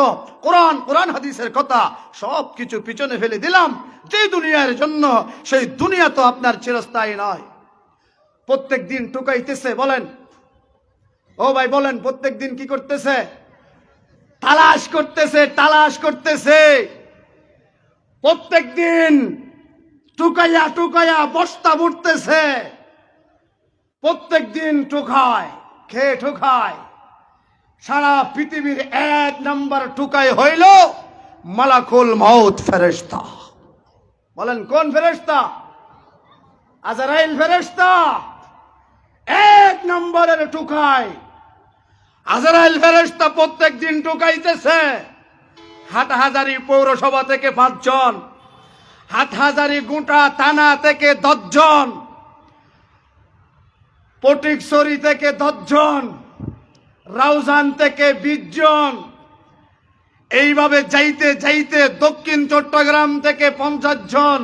কোরআন হাদিসের কথা সব কিছু পিছনে ফেলে দিলাম যে দুনিয়ার জন্য, সেই দুনিয়া তো আপনার চিরস্থায়ী নয়। প্রত্যেক দিন টুকাইতেছে, বলেন ও ভাই বলেন, প্রত্যেক দিন কি করতেছে? তালাশ করতেছে। প্রত্যেক দিন টুকাইয়া বস্তা বুটতেছে। প্রত্যেক দিন ঠুকায়। সারা পৃথিবীর এক নাম্বার টুকাই হইল মালাকুল মউত ফেরেশতা। বলেন কোন ফেরেশতা? আজরাইল ফেরেশতা এক নম্বরের টুকাই। আজরাইল ফেরেশতা প্রত্যেক দিন টুকাইতেছে। হাটহাজারী পৌরসভা থেকে 5 জন, হাটহাজারী গোটা থানা থেকে 10 জন, ফটিকছড়ি থেকে 10 জন, রাউজান থেকে 20 জন, এইভাবে যাইতে দক্ষিণ চট্টগ্রাম থেকে 50 জন,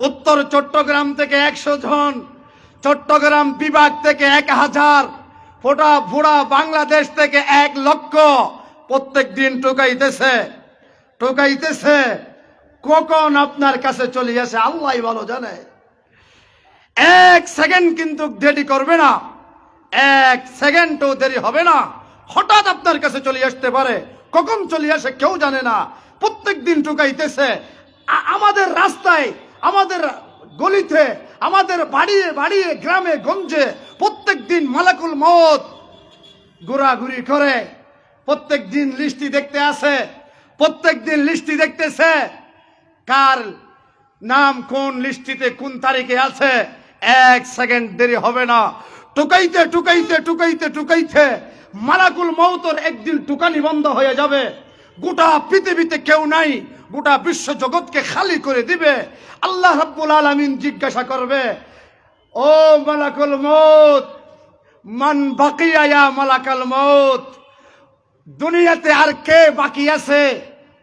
উত্তর চট্টগ্রাম থেকে 100 জন, চট্টগ্রাম বিভাগ থেকে 1000, পুরা বাংলাদেশ থেকে 1 লক্ষ প্রত্যেক দিন টুকাইতেছে। কখন আপনার কাছে চলে আসে আল্লাহই ভালো জানে। 1 সেকেন্ড কিন্তু দেরি করবে না, 1 সেকেন্ডও দেরি হবে না। হঠাৎ আপনার কাছে চলে আসতে পারে, কখন চলে আসে কেউ জানে না। প্রত্যেক দিন টুকাইতেছে। আমাদের রাস্তায়, আমাদের গলিতে, আমাদের বাড়িয়ে গ্রামে গঞ্জে প্রত্যেক দিন মালাকুল মউত ঘোরাঘুরি করে। প্রত্যেক দিন লিস্টি দেখতে আসে, প্রত্যেক দিন লিস্টি দেখতেছে কার নাম কোন লিস্টিতে কোন তারিখে আছে। 1 সেকেন্ড দেরি হবে না। টুকাইতে মালাকুল মউতের একদিন টুকানি বন্ধ হয়ে যাবে। গোটা পৃথিবীতে কেউ নাই, গোটা বিশ্ব জগৎকে খালি করে দিবে। আল্লাহ রাব্বুল আলামিন জিজ্ঞাসা করবে, ও মালাকুল মউত, মান বাকিয়া ইয়া মালাকুল মউত, দুনিয়াতে আর কে বাকি আছে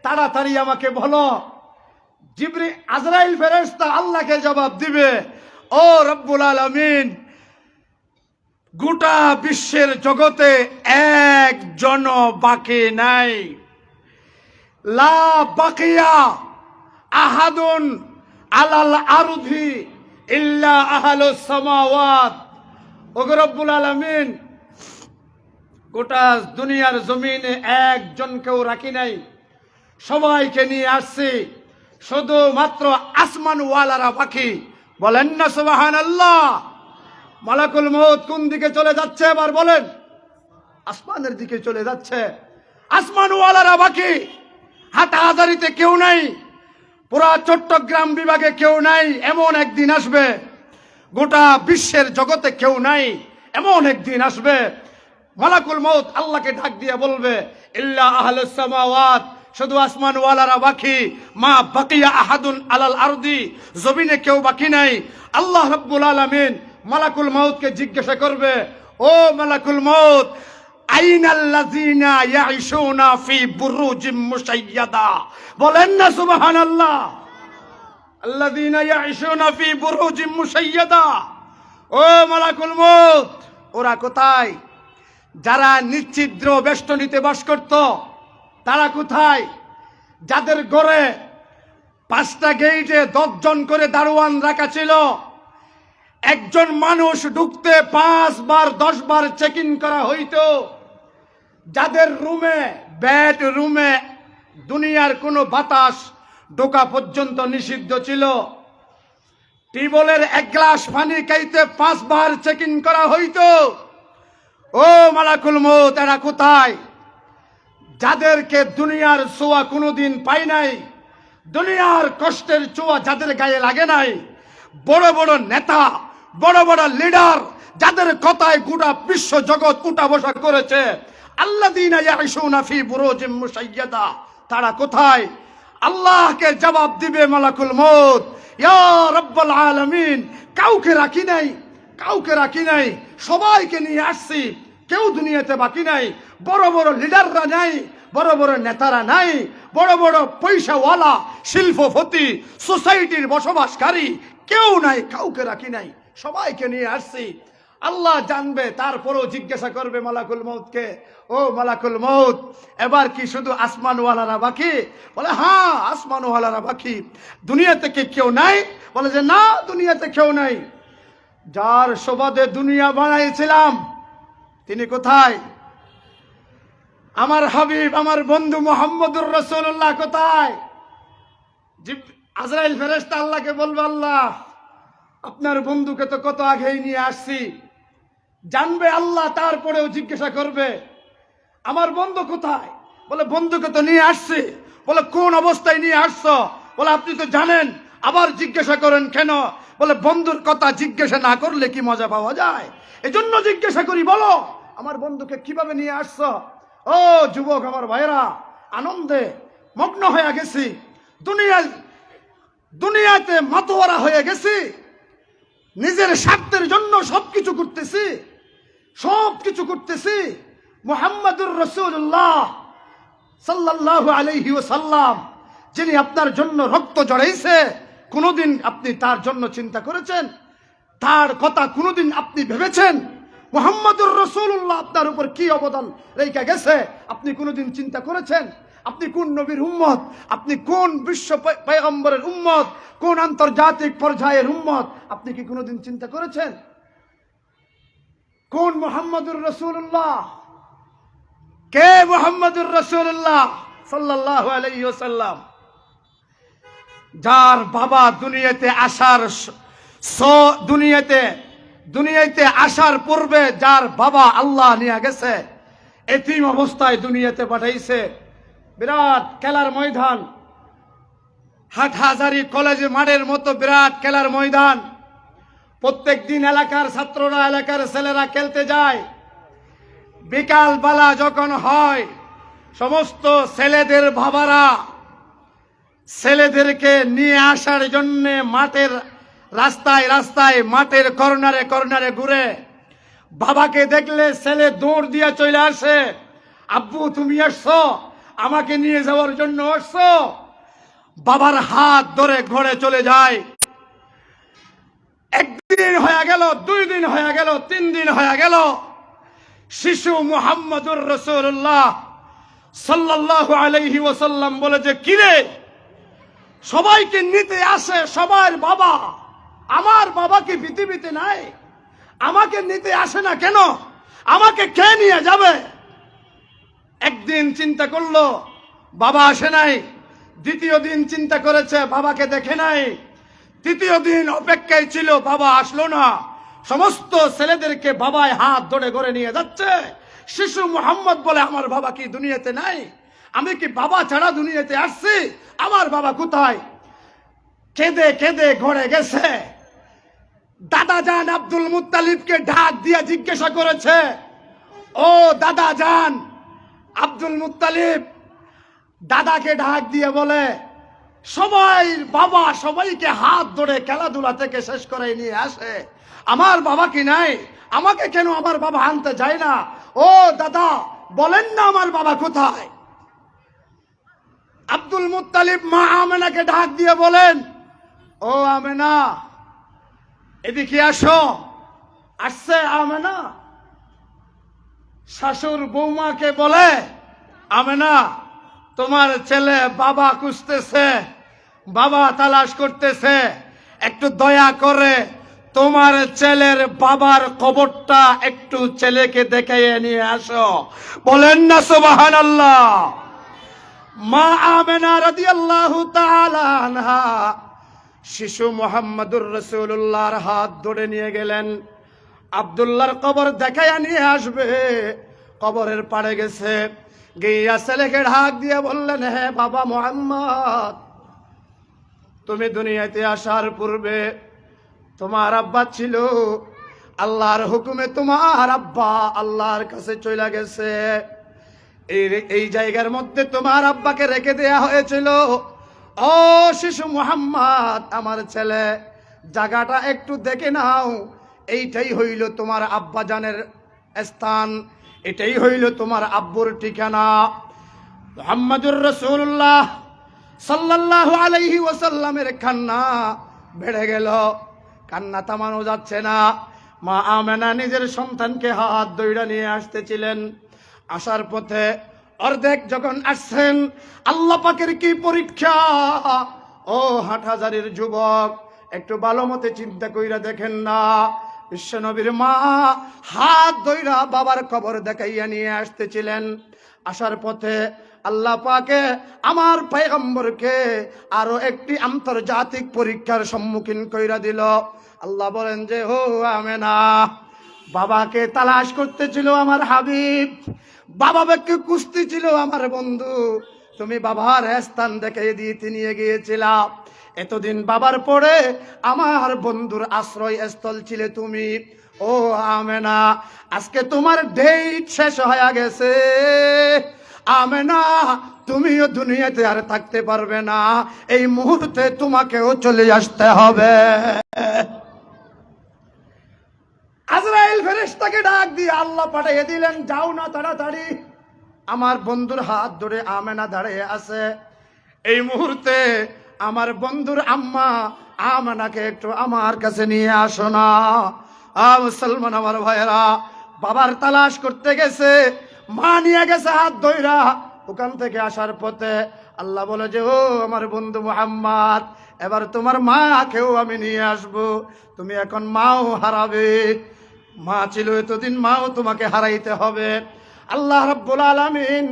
তাড়াতাড়ি আমাকে বলো। আজরাইল ফেরেশতা আল্লাহকে জবাব দিবে, ও রব্বুল আলামিন, গোটা বিশ্বের জগতে একজন বাকি নাই। লা বাকিয়া আহাদুন আলাল আরদি ইল্লা আহলুস সামাওয়াত। ও রব্বুল আলামিন, গোটা দুনিয়ার জমিনে একজনকেও রাখি নাই, সবাইকে নিয়ে আসছি, শুধুমাত্র আসমানওয়ালারা বাকি। বলেন না সুবহানাল্লাহ। মালাকুল মউত কোন দিকে চলে যাচ্ছে এবার বলেন? আসমানের দিকে চলে যাচ্ছে। আসমানওয়ালারা বাকি। হাটহাজারীতে কেউ নাই, পুরা চট্টগ্রাম বিভাগে কেউ নাই, এমন একদিন আসবে। গোটা বিশ্বের জগতে কেউ নাই, এমন একদিন আসবে। মালাকুল মউত আল্লাহকে ডাক দিয়ে বলবে, ইল্লা আহলুস সামাওয়াত, শুধু আসমানওয়ালারা বাকি। মা বাকিয়া আহাদুন আলাল আরদি, জমিনে কেউ বাকি নাই। আল্লাহ রাব্বুল আলামিন মালাকুল মউতকে জিজ্ঞাসা করবে, ও মালাকুল মউত, আইনাল্লাযিনা ইয়াইশুনা ফি বুরুজিম মুশাইয়াদা। বলেন না সুবহানাল্লাহ। আল্লাযিনা ইয়াইশুনা ফি বুরুজিম মুশাইয়াদা। ও মালাকুল মউত, ওরা কোথায়? যারা নিশ্চিদ্র বেষ্টনীতে বাস করত তারা কোথায়? যাদের ঘরে 5টা গেইটে 10 জন করে দারোয়ান রাখা ছিল, একজন মানুষ ঢুকতে 5 বার 10 বার চেক ইন করা হইতো। যাদের রুমে বেডরুমে দুনিয়ার কোনো বাতাস ঢোকা পর্যন্ত নিষিদ্ধ ছিল, টিউবওয়েলের 1 গ্লাস পানি খাইতে 5 বার চেক ইন করা হইতো। ও মালাকুল মউত, এরা কোথায়? যাদেরকে দুনিয়ার ছোঁয়া কোনোদিন পাই নাই, দুনিয়ার কষ্টের ছোঁয়া যাদের গায়ে লাগে নাই, বড় বড় নেতা, বড় বড় লিডার, যাদের কথায় গোটা বিশ্ব জগৎ উঠা বসা করেছে, আল্লাযীনা ইয়াঈশুনা ফী বুরুজিম মুশাইয়াদা, তারা কোথায়? আল্লাহকে জবাব দিবে মালাকুল মউত, ইয়া রাব্বুল আলামিন, কাউকে রাখি নাই, কাউকে রাখি নাই, সবাইকে নিয়ে আসছি, কেউ দুনিয়াতে বাকি নাই। বড় বড় লিডাররা নাই, বড় বড় নেতারা নাই, বড় বড় পয়সাওয়ালা শিল্পপতি সোসাইটির বসবাসকারী কেউ নাই, কাউকে রাখি নাই, সবাইকে নিয়ে আসছি। আল্লাহ জানবে, তারপরেও জিজ্ঞাসা করবে মালাকুল মউতকে, ও মালাকুল মউত, এবার কি শুধু আসমানওয়ালারা বাকি? বলে হ্যাঁ, আসমানওয়ালারা বাকি। দুনিয়াতে কি কেউ নাই? বলে যে না, দুনিয়াতে কেউ নাই। যার সুবাদে দুনিয়া বানাইছিলাম তিনি কোথায়? আমার হাবিব, আমার বন্ধু মুহাম্মদুর রাসূলুল্লাহ কোথায়? আজরাইল ফেরেশতা আল্লাহকে বলবে, আল্লাহ আপনার বন্ধুকে তো কত আগেই নিয়ে আসছি। জানবে আল্লাহ, তারপরেও জিজ্ঞাসা করবে আমার বন্ধু কোথায়? বলে বন্ধুকে তো নিয়ে আসছি। বলে কোন অবস্থায় নিয়ে আসছো? বলে আপনি তো জানেন, আবার জিজ্ঞাসা করেন কেন? বলে বন্ধুর কথা জিজ্ঞাসা না করলে কি মজা পাওয়া যায়, এজন্য জিজ্ঞাসা করি। বলো আমার বন্ধুকে কিভাবে নিয়ে আসছো? ও যুবক আমার ভাইরা, আনন্দে মগ্ন হয়ে গেছি, দুনিয়াতে মাতোয়ারা হয়ে গেছি, নিজের স্বার্থের জন্য সবকিছু করতেছি। মুহাম্মাদুর রাসূলুল্লাহ সাল্লাল্লাহু আলাইহি ওয়াসাল্লাম, যিনি আপনার জন্য রক্ত ঝরাইছে, কোনোদিন আপনি তার জন্য চিন্তা করেছেন? তার কথা কোনোদিন আপনি ভেবেছেন? মুহাম্মাদুর রাসূলুল্লাহ আপনার উপর কি অবদান রেখে গেছে আপনি কোনোদিন চিন্তা করেছেন? আপনি কোন নবীর উম্মত, আপনি কোন বিশ্ব পয়গম্বরের উম্মত, কোন আন্তর্জাতিক পর্যায়ের উম্মত, আপনি কি কোনোদিন চিন্তা করেছেন? কোন মুহাম্মাদুর রাসূলুল্লাহ? কে মুহাম্মাদুর রাসূলুল্লাহ সাল্লাল্লাহু আলাইহি ওয়াসাল্লাম? যার বাবা দুনিয়াতে আসার পূর্বে যার বাবা আল্লাহ নিয়ে গেছে, এতিম অবস্থায় দুনিয়াতে পাঠাইছে। বিরাট খেলার ময়দান, হাটহাজারী কলেজের মাঠের মতো বিরাট খেলার ময়দান। প্রত্যেক দিন এলাকার ছাত্ররা, এলাকার ছেলেরা খেলতে যায়। বিকাল বেলা যখন হয়, সমস্ত ছেলেদের বাবারা ছেলেদেরকে নিয়ে আসার জন্য মাঠের রাস্তায় মাঠের কর্নারে ঘুরে। বাবাকে দেখলে ছেলে দৌড় দিয়ে চলে আসে, আব্বু তুমি আসছো, আমাকে নিয়ে যাওয়ার জন্য আসছো? বাবার হাত ধরে ঘরে চলে যায়। একদিন হয়ে গেল, 2 দিন হয়ে গেল, 3 দিন হয়ে গেল, শিশু মুহাম্মাদুর রাসূলুল্লাহ সাল্লাল্লাহু আলাইহি ওয়াসাল্লাম বলে যে কিরে, সবাইকে নিতে আসে সবার বাবা, আমার বাবা কি পৃথিবীতে নাই? আমাকে নিতে আসে না কেন? আমাকে কে নিয়ে যাবে? একদিন চিন্তা করলো, বাবা আসে নাই। দ্বিতীয় দিন চিন্তা করেছে, বাবাকে দেখে নাই। তৃতীয় দিন অপেক্ষায় ছিল, বাবা আসলো না। সমস্ত ছেলেদেরকে বাবায় হাত ধরে ঘরে নিয়ে যাচ্ছে। শিশু মুহাম্মদ বলে আমার বাবা কি দুনিয়াতে নাই? আমি কি বাবা ছাড়া দুনিয়াতে আসছি? আমার বাবা কোথায়? কেঁদে কেঁদে ঘরে গেছে। দাদা জান আব্দুল মুত্তালিবকে ডাক দিয়ে জিজ্ঞাসা করেছে, ও দাদা জান আব্দুল মুত্তালিব। দাদাকে ডাক দিয়ে বলে, সবাই বাবা সবাইকে হাত ধরে খেলাধুলা থেকে শেষ করে নিয়ে আসে, আমার বাবা কি নাই? আমাকে কেন আমার বাবা আনতে যায় না? ও দাদা বলেন না আমার বাবা কোথায়? আব্দুল মুত্তালিব মা আমেনাকে ডাক দিয়ে বলেন, ও আমেনা এদিকে আসো। আসছে আমেনা, শাশুর বৌমাকে বলে, আমেনা তোমার ছেলে বাবা খুঁজতেছে, বাবা তালাশ করতেছে, একটু দয়া করে তোমার ছেলের বাবার কবরটা একটু ছেলেকে দেখাইয়ে নিয়ে আসো। বলেন না সুবহানাল্লাহ। মা আমেনা রাদিয়াল্লাহু তাআলা আনহা শিশু মুহাম্মদুর রাসূলুল্লাহর হাত ধরে নিয়ে গেলেন, আব্দুল্লাহর কবর দেখাইয়া নিয়ে আসবে। কবরের পাড়ে গেছে, গিয়া ছেলেকে ঢাক দিয়ে বললেন, হে বাবা মুহাম্মদ, তুমি দুনিয়াতে আসার পূর্বে তোমার আব্বা ছিল, আল্লাহর হুকুমে তোমার আব্বা আল্লাহর কাছে চলে গেছে। এই জায়গার মধ্যে তোমার আব্বাকে রেখে দেয়া হয়েছিল। ও শিশু মুহাম্মদ, আমার ছেলে, জায়গাটা একটু দেখে নাও। এইটাই হইল তোমার আব্বা জানের স্থান, এটাই হইল তোমার আব্বুর ঠিকানা। মুহাম্মদুর রাসূলুল্লাহ সাল্লাল্লাহু আলাইহি ওয়াসাল্লামের কান্না বেড়ে গেল, কান্না থামানো যাচ্ছে না। মা আমেনা নিজের সন্তানকে হাত ধরে নিয়ে আসতেছিলেন। আসার পথে অর্ধেক যখন আসছেন, আল্লাহ পাকের কি পরীক্ষা! ও হাটহাজারির যুবক, একটু ভালো মতে চিন্তা কইরা দেখেন না, বিশ্বনবীর মা হাত ধইরা বাবার কবর দেখাইয়া নিয়ে আসতেছিলেন। আসার পথে আল্লাহ পাকে আমার পয়গম্বরকে আরো একটি আন্তর্জাতিক পরীক্ষার সম্মুখীন কইরা দিল। আল্লাহ বলেন যে, ও আমেনা, বাবাকে তালাশ করতেছিল আমার হাবিব, বাবাকে কুস্তি ছিল আমার বন্ধু, তুমি বাবার স্থান দেখে দিতে নিয়ে গিয়েছিলা। এতদিন বাবার পরে আমার বন্ধুর আশ্রয় স্থল ছিলে তুমি। ও আমেনা, আজকে তোমার ডেট শেষ হয়ে গেছে। আমেনা, তুমিও দুনিয়াতে আর থাকতে পারবে না, এই মুহূর্তে তোমাকেও চলে আসতে হবে। আজরাইল ফেরেশতাকে ডাক দিয়ে আল্লাহ পাঠিয়ে দিলেন, যাও না তাড়াতাড়ি। আমার বন্ধুর হাত ধরে আমেনা দাঁড়িয়ে আছে। এই মুহূর্তে আমার বন্ধুর আম্মা আমেনাকে একটু আমার কাছে নিয়ে আসো না। মুসলমান আমার ভাইয়েরা, বাবার তালাশ করতে গেছে, মা নিয়ে গেছে হাত ধইরা। ওখান থেকে আসার পথে আল্লাহ বলে যে, ও আমার বন্ধু মুহাম্মদ, এবার তোমার মাকেও আমি নিয়ে আসবো, তুমি এখন মাও হারাবে। মা ছিল এতদিন, মাও তোমাকে হারাইতে হবে। আল্লাহ রাব্বুল আলামিন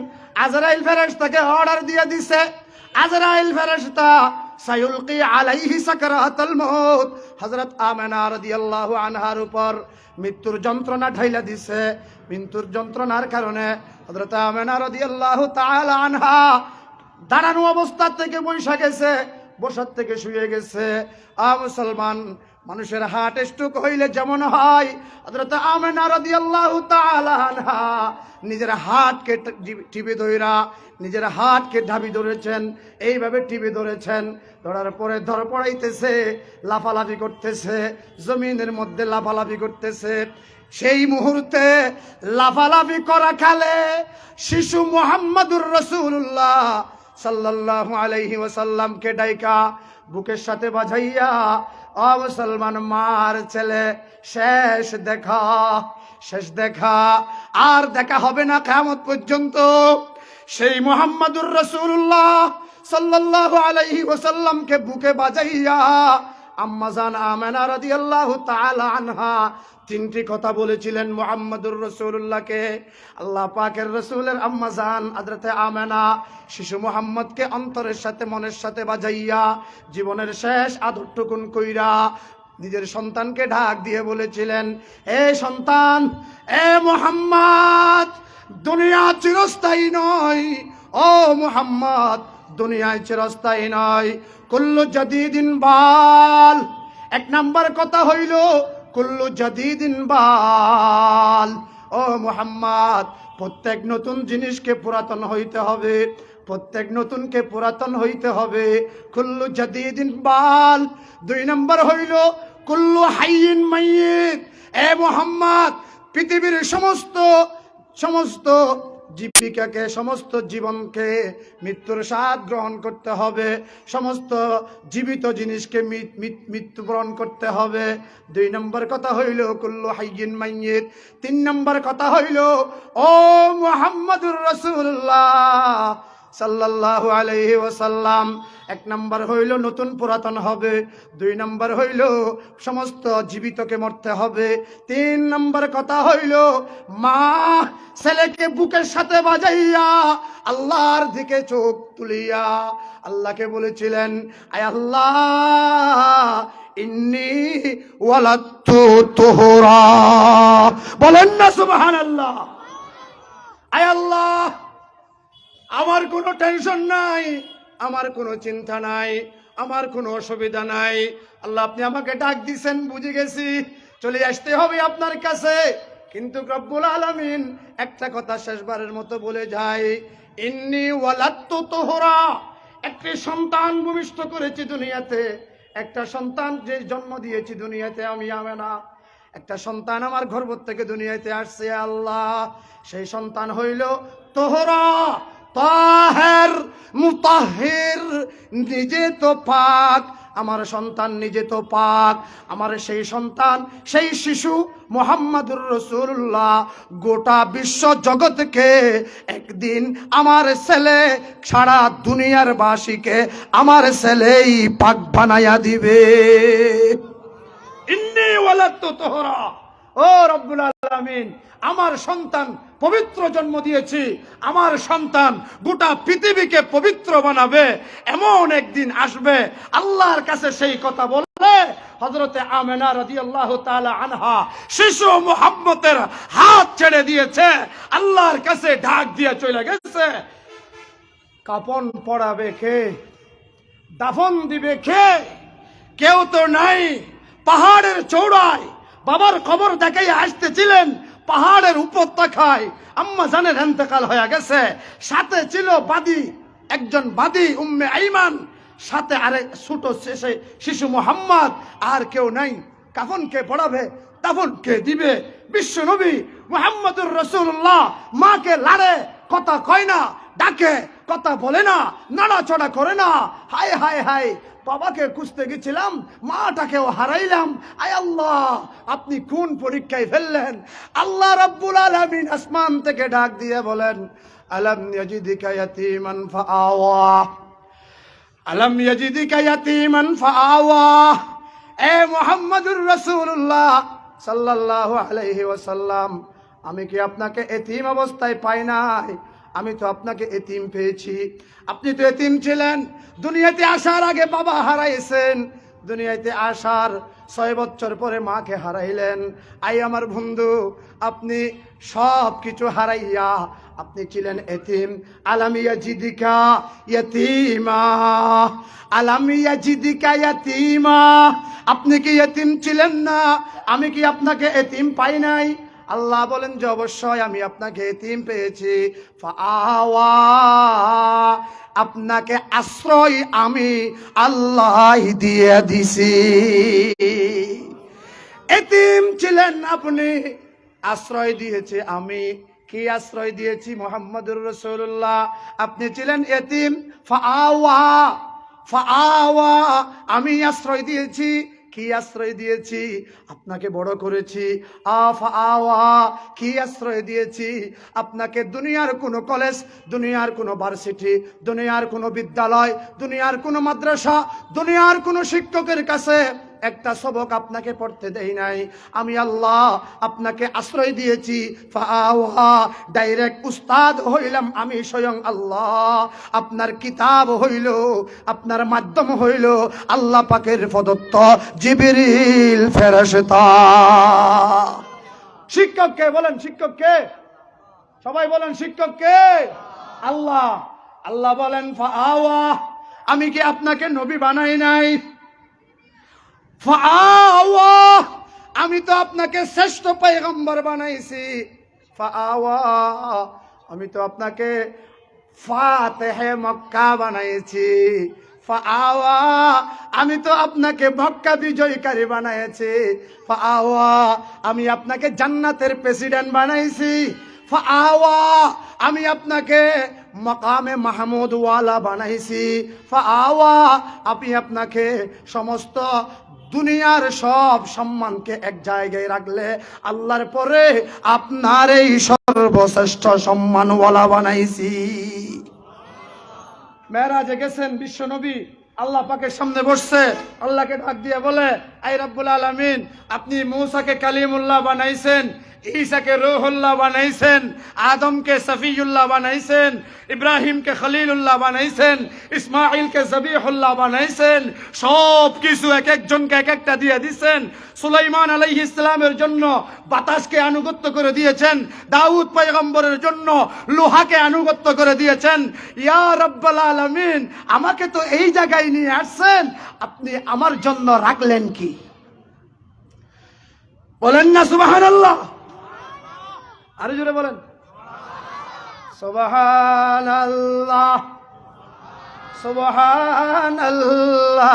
আজরাইল ফেরেশতাকে অর্ডার দিয়ে দিছে, আজরাইল ফেরেশতা সায়ুলকি আলাইহি সাকরাতুল মউত, হযরত আমেনা রাদিয়াল্লাহু আনহার উপর মৃত্যুর যন্ত্রণা ঢাইলা দিছে। মৃত্যুর যন্ত্রণার কারণে হযরত আমেনা রাদিয়াল্লাহু তাআলা আনহা দাঁড়ানো অবস্থা থেকে বসে গেছে, বসার থেকে শুয়ে গেছে। মুসলমান, মানুষের হার্ট স্ট্রোক হইলে যেমন হয়, হযরত আমেনা রাদিয়াল্লাহু তাআলা আনহা নিজের হাতকে টিপে ধইরা, নিজের হাতকে ঢাবি ধরেছেন, এইভাবে টিপে ধরেছেন। ধরার পরে ধর পড়াইতেছে, লাফালাফি করতেছে, জমিনের মধ্যে লাফালাফি করতেছে। সেই মুহূর্তে লাফালাফি করা কালে শিশু মুহাম্মদুর রাসূলুল্লাহ সাল্লাল্লাহু আলাইহি ওয়াসাল্লামকে ডাইকা বুকের সাথে বাজাইয়া, ও মুসলমান, মার ছেলে, শেষ দেখা, শেষ দেখা, আর দেখা হবে না কিয়ামত পর্যন্ত। সেই মুহাম্মদুর রাসূলুল্লাহ সাল্লাল্লাহু আলাইহি ওয়াসাল্লামকে বুকে বাজাইয়া আম্মা জান আমেনা রাদিয়াল্লাহু তাআলা আনহা তিনটি কথা বলেছিলেন মুহাম্মদুর রাসূলুল্লাহকে। আল্লাহ পাকের রাসূলের আম্মা জান হযরত আমেনা শিশু মুহাম্মদকে অন্তরের সাথে, মনের সাথে বাজাইয়া জীবনের শেষ আদরটুকুন কইরা নিজের সন্তানকে ডাক দিয়ে বলেছিলেন, এ সন্তান, এ মুহাম্মদ, দুনিয়া চিরস্থায়ী নয়। ও মুহাম্মদ, দুনিয়ায় চিরস্থায়ী নয়। কুল্লু জাদিদিন বাল। এক নাম্বার কথা হইল কুল্লু জাদিদিন বাল। ও মুহাম্মদ, প্রত্যেক নতুন জিনিসকে পুরাতন হইতে হবে, প্রত্যেক নতুনকে পুরাতন হইতে হবে। কুল্লু জাদিদিন বাল। দুই নম্বর হইল কুল্লু হাইয়িন মাইয়িত। এ মুহাম্মদ, পৃথিবীর সমস্ত জীবিকাকে, সমস্ত জীবনকে মৃত্যুর স্বাদ গ্রহণ করতে হবে, সমস্ত জীবিত জিনিসকে মৃত্যুবরণ করতে হবে। দুই নম্বর কথা হইল কুল্লু হাইয়িন মাইয়িত। তিন নম্বর কথা হইল, ও মুহাম্মদুর রাসূলুল্লাহ সাল্লাল্লাহু আলাইহি ওয়াসাল্লাম। এক নাম্বার হইল নতুন পুরাতন হবে, দুই নাম্বার হইল সমস্ত জীবিতকে মরতে হবে, তিন নাম্বার কথা হইল মা ছেলেকে বুকের সাথে বাজাইয়া আল্লাহর দিকে চোখ তুলিয়া আল্লাহকে বলেছিলেন, আয় আল্লাহ ইন্নী ওয়ালাদতু তুহরা। বলেন না সুবহানাল্লাহ। আয় আল্লাহ, আমার কোনো টেনশন নাই, আমার কোনো চিন্তা নাই, আমার কোনো অসুবিধা নাই। আল্লাহ আপনি আমাকে ডাক দিছেন, বুঝে গেছি, চলে আসতে হবে আপনার কাছে। কিন্তু রব্বুল আলামিন একটা কথা শেষবারের মতো বলে যায়, ইন্নী ওয়ালাদতু তুহরা। একটি সন্তান ভূমিষ্ঠ করেছি দুনিয়াতে, একটা সন্তান যে জন্ম দিয়েছি দুনিয়াতে আমি আমেনা, একটা সন্তান আমার গর্ভ থেকে দুনিয়াতে আসছে আল্লাহ। সেই সন্তান হইল তোহরা, তাহের, মুতাহির, নিজে তো পাক, আমার সন্তান নিজে তো পাক। আমার সেই সন্তান, সেই শিশু মুহাম্মাদুর রাসূলুল্লাহ গোটা বিশ্ব জগৎকে একদিন আমার ছেলে সারা দুনিয়ার বাসীকে আমার ছেলেই পাক বানায়া দিবে। ইন্নী ওয়ালাদতু তুহরা। ও রব্বুল আলামিন, আমার সন্তান পবিত্র জন্ম দিয়েছি, আমার সন্তান গোটা পৃথিবীকে পবিত্র বানাবে। এমন একদিন আসবে আল্লাহর কাছে সেই কথা বললে হযরতে আমেনা রাদিয়াল্লাহু তাআলা আনহা শিশু মুহাম্মদের হাত ছেড়ে দিয়েছে, আল্লাহর কাছে ডাক দিয়ে চলে গেছে। কাফন পরাবে কে, দাফন দিবে কে? কেউ তো নাই। পাহাড়ের চৌড়ায় বাবার কবর দেখাই আসতেছিলেন, পাহাড়ের উপত্যকায় আম্মা জানের ইন্তেকাল হয়ে গেছে। সাথে ছিল বাদী, একজন বাদী উম্মে আইমান, সাথে আরেক ছোট শিশু মুহাম্মদ, আর কেউ নাই। কাফন কে পড়াবে, দাফন কে দিবে? বিশ্ব নবী মুহাম্মদুর রাসূলুল্লাহ মাকে লাড়ে, কথা কয় না, ডাকে, কথা বলে না, নাড়াচড়া করে না। হায় হায় হায়, বাবাকে খুঁজতে গেছিলাম, মাটাকেও হারাইলাম। আয় আল্লাহ, আপনি কোন পরীক্ষায় ফেললেন? আল্লাহ রাব্বুল আলামিন আসমান থেকে ডাক দিয়ে বলেন, আলাম ইয়াজিদিকা ইয়াতীমান ফাআওয়া, আলাম ইয়াজিদিকা ইয়াতীমান ফাআওয়া। এ মুহাম্মদুর রাসূলুল্লাহ সাল্লাল্লাহু আলাইহি ওয়াসাল্লাম, আমি কি আপনাকে এতিম অবস্থায় পাই নাই? আমি তো আপনাকে এতিম পেয়েছি। আপনি তো এতিম ছিলেন, দুনিয়াতে আসার আগে বাবা হারাইছেন, দুনিয়াতে আসার 6 বছর পরে মাকে হারাইলেন। আই আমার বন্ধু, আপনি সব কিছু হারাইয়া আপনি ছিলেন এতিম। আলাম ইয়াজিদিকা ইয়াতীমা, আলাম ইয়াজিদিকা ইয়াতীমা। আপনি কি এতিম ছিলেন না? আমি কি আপনাকে এতিম পাই নাই? আল্লাহ বলেন যে অবশ্যই আমি আপনাকে এতিম পেয়েছি। ফাআওয়া, আপনাকে আশ্রয় আমি আল্লাহ দিয়ে দিছি। এতিম ছিলেন আপনি, আশ্রয় দিয়েছে আমি। কি আশ্রয় দিয়েছি? মুহাম্মদুর রাসূলুল্লাহ। আপনি ছিলেন এতিম, ফাআওয়া, ফাআওয়া, আমি আশ্রয় দিয়েছি। কি আশ্রয় দিয়েছি? আপনাকে বড় করেছি। আফআওয়া, কি আশ্রয় দিয়েছি? আপনাকে দুনিয়ার কোনো কলেজ, দুনিয়ার কোনো ভার্সিটি, দুনিয়ার কোনো বিদ্যালয়, দুনিয়ার কোনো মাদ্রাসা, দুনিয়ার কোনো শিক্ষকের কাছে একটা সবক আপনাকে পড়তে দেই নাই। আমি আল্লাহ আপনাকে আশ্রয় দিয়েছি। ফাআওয়া, ডাইরেক্ট উস্তাদ হইলাম আমি স্বয়ং আল্লাহ। আপনার কিতাব হইল, আপনার মাধ্যম হইল আল্লাহ পাকের প্রদত্ত জিবরিল ফেরেশতা। শিক্ষক কে? বলেন শিক্ষক কে? সবাই বলেন শিক্ষক কে? আল্লাহ। আল্লাহ বলেন ফাআওয়া, আমি কি আপনাকে নবী বানাই নাই? ফাআওয়া, আমি তো আপনাকে শ্রেষ্ঠ পয়গম্বর বানাইছি। ফাআওয়া, আমি তো আপনাকে ফাতিহে মক্কা বানাইছি। ফাআওয়া, আমি তো আপনাকে মক্কা বিজয়কারী বানাইছি। ফাআওয়া, আমি আপনাকে জান্নাতের প্রেসিডেন্ট বানাইছি। ফাআওয়া, আমি আপনাকে মকামে মাহমুদ ওয়ালা বানাইছি। ফাআওয়া, আমি আপনাকে সমস্ত দুনিয়ার সব সম্মানকে এক জায়গায় রাখলে আল্লাহর পরে আপনার এই সর্বশ্রেষ্ঠ সম্মানওয়ালা বানাইছি। মেরাজে গেছেন বিশ্ব নবী, আল্লাহ পাকের সামনে বসছে, আল্লাহকে ডাক দিয়ে বলে, আই রব্বুল আলামিন, আপনি মূসাকে কালিমুল্লাহ বানাইছেন, ঈসাকে রূহুল্লাহ বানাইছেন, আদমকে সফিউল্লাহ বানাইছেন, ইব্রাহিমকে খলিলুল্লাহ বানাইছেন, ইসমাইলকে জবিহুল্লাহ বানাইছেন, সব কিছু এক একজনকে এক একটা দিয়ে দিচ্ছেন। সুলাইমান আলাইহিস সালামের জন্য বাতাসকে আনুগত্য করে দিয়েছেন, দাউদ পয়গম্বরের জন্য লোহাকে আনুগত্য করে দিয়েছেন। ইয়া রব্বুল আলামিন, আমাকে তো এই জায়গায় নিয়ে আসছেন, আপনি আমার জন্য রাখলেন কি? বলেন না সুবহানাল্লাহ। আরে জোরে বলেন সুবহানাল্লাহ, সুবহানাল্লাহ,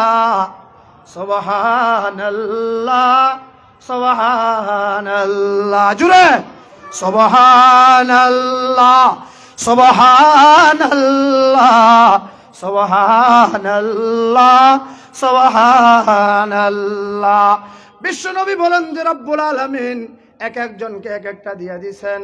সুবহানাল্লাহ, সুবহানাল্লাহ, জোরে সুবহানাল্লাহ, সুবহানাল্লাহ, সুবহানাল্লাহ, সুবহানাল্লাহ। বিশ্বনবী বলেন যে রব্বুল আলামিন এক একজনকে এক একটা দিয়ে দিয়েছেন,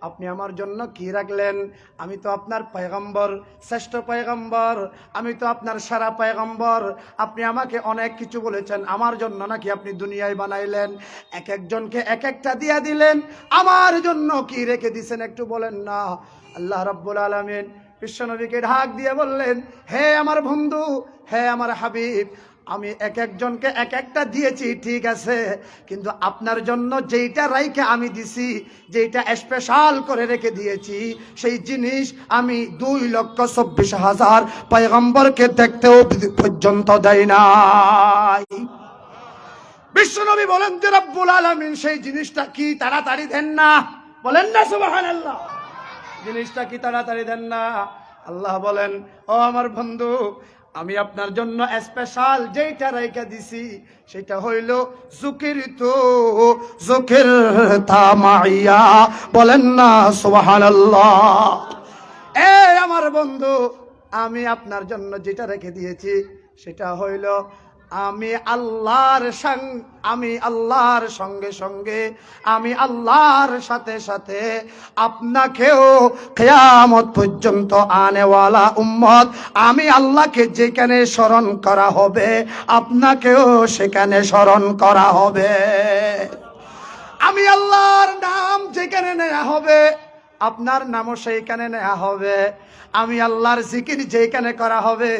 আপনি আমার জন্য কি রাখলেন? আমি তো আপনার পয়গম্বর, শ্রেষ্ঠ পয়গম্বর, আমি তো আপনার সারা পয়গম্বর, আপনি আমাকে অনেক কিছু বলেছেন, আমার জন্য নাকি আপনি দুনিয়ায় বানাইলেন? এক একজনকে এক একটা দিয়ে দিলেন, আমার জন্য কি রেখে দিয়েছেন একটু বলেন না। আল্লাহ রাব্বুল আলামিন বিশ্বনবীকে ঢাক দিয়ে বললেন, হে আমার বন্ধু, হে আমার হাবিব, আমি এক একজনকে এক একটা দিয়েছি ঠিক আছে, কিন্তু আপনার জন্য যেইটা রাইখে আমি দিছি, যেইটা স্পেশাল করে রেখে দিয়েছি, সেই জিনিস আমি 2,24,000 পয়গম্বরকে দেখতেও পর্যন্ত দেই নাই। বিশ্বনবী বলেন যে রব্বুল আলামিন সেই জিনিসটা কি তাড়াতাড়ি দেন না? বলেন না সুবহানাল্লাহ। জিনিসটা কি তাড়াতাড়ি দেন না? আল্লাহ বলেন, ও আমার বন্ধু, আমি আপনার জন্য স্পেশাল যেটা রেখে দিছি সেটা হইল যুকিরতু যুকিরতা মাইয়া। বলেন না সুবহানাল্লাহ। এ আমার বন্ধু, আমি আপনার জন্য যেটা রেখে দিয়েছি সেটা হইল আমি আল্লাহর সঙ্গে সঙ্গে, আমি আল্লাহর সাথে সাথে আপনাকেও কিয়ামত পর্যন্ত আনেওয়ালা উম্মত, আমি আল্লাহকে যেখানে স্মরণ করা হবে আপনাকেও সেখানে স্মরণ করা হবে। আমি আল্লাহর নাম যেখানে নেওয়া হবে আপনার নামও সেইখানে নেওয়া হবে। আমি আল্লাহর জিকির যেখানে করা হবে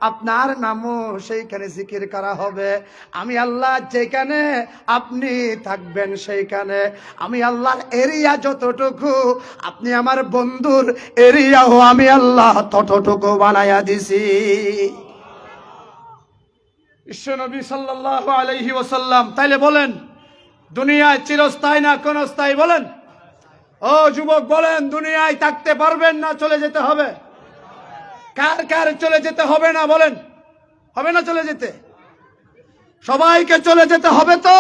আপনার নামও সেইখানে জিকির করা হবে। আমি আল্লাহ যেখানে আপনি থাকবেন সেইখানে, আমি আল্লাহর এরিয়া যতটুকু, আপনি আমার বন্ধুর এরিয়াও আমি আল্লাহ ততটুকু বানাইয়া দিছি। বিশ্বনবী সাল্লাল্লাহু আলাইহি ওয়াসাল্লাম তাইলে বলেন, দুনিয়ায় চিরস্থায়ী না ক্ষণস্থায়ী? বলেন। ও যুবক বলেন, দুনিয়ায় থাকতে পারবেন না চলে যেতে হবে? কার কার চলে যেতে হবে না? বলেন, হবে না চলে যেতে? সবাইকে চলে যেতে হবে তো?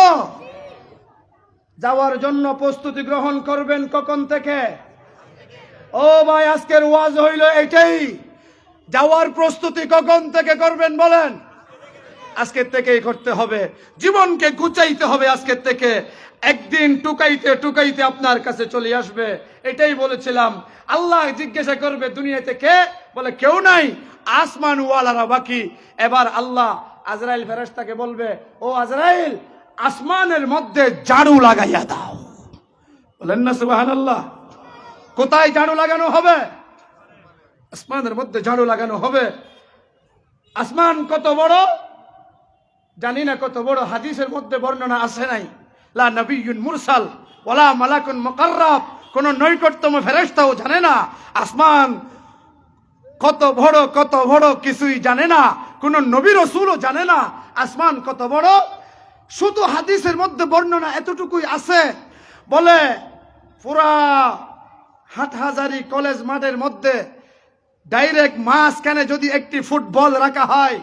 যাওয়ার জন্য প্রস্তুতি গ্রহণ করবেন কখন থেকে? ও ভাই, আজকের ওয়াজ হইল এটাই। যাওয়ার প্রস্তুতি কখন থেকে করবেন বলেন? আজকের থেকেই করতে হবে। জীবনকে গুছাইতে হবে আজকের থেকে। একদিন টুকাইতে টুকাইতে আপনার কাছে চলে আসবে। এটাই বলেছিলাম। আল্লাহ জিজ্ঞাসা করবে দুনিয়াতে কে? বলে কেউ নাই, আসমান ওয়ালারা বাকি। এবার আল্লাহ আজরাইল ফেরেশতাকে বলবে, ও আজরাইল, আসমানের মধ্যে ঝাড়ু লাগাইয়া দাও। বলেন না সুবহানাল্লাহ। কোথায় ঝাড়ু লাগানো হবে? আসমানের মধ্যে ঝাড়ু লাগানো হবে। আসমান কত বড় জানি না, কত বড় হাদিসের মধ্যে বর্ণনা আছে নাই। লা নবিয়্যুন মুরসাল ওয়ালা মালাকুন মুকাররাব, কোন নৈকট্যম ফেরেশতাও জানে না আসমান কত বড় কিছুই জানে না। কোন নবী রাসূলও জানে না আসমান কত বড়। শুধু হাদিসের মধ্যে বর্ণনা এতটুকুই আছে, বলে পুরা হাটহাজারী কলেজ মাঠের মধ্যে ডাইরেক্ট মাঝখানে যদি একটি ফুটবল রাখা হয়,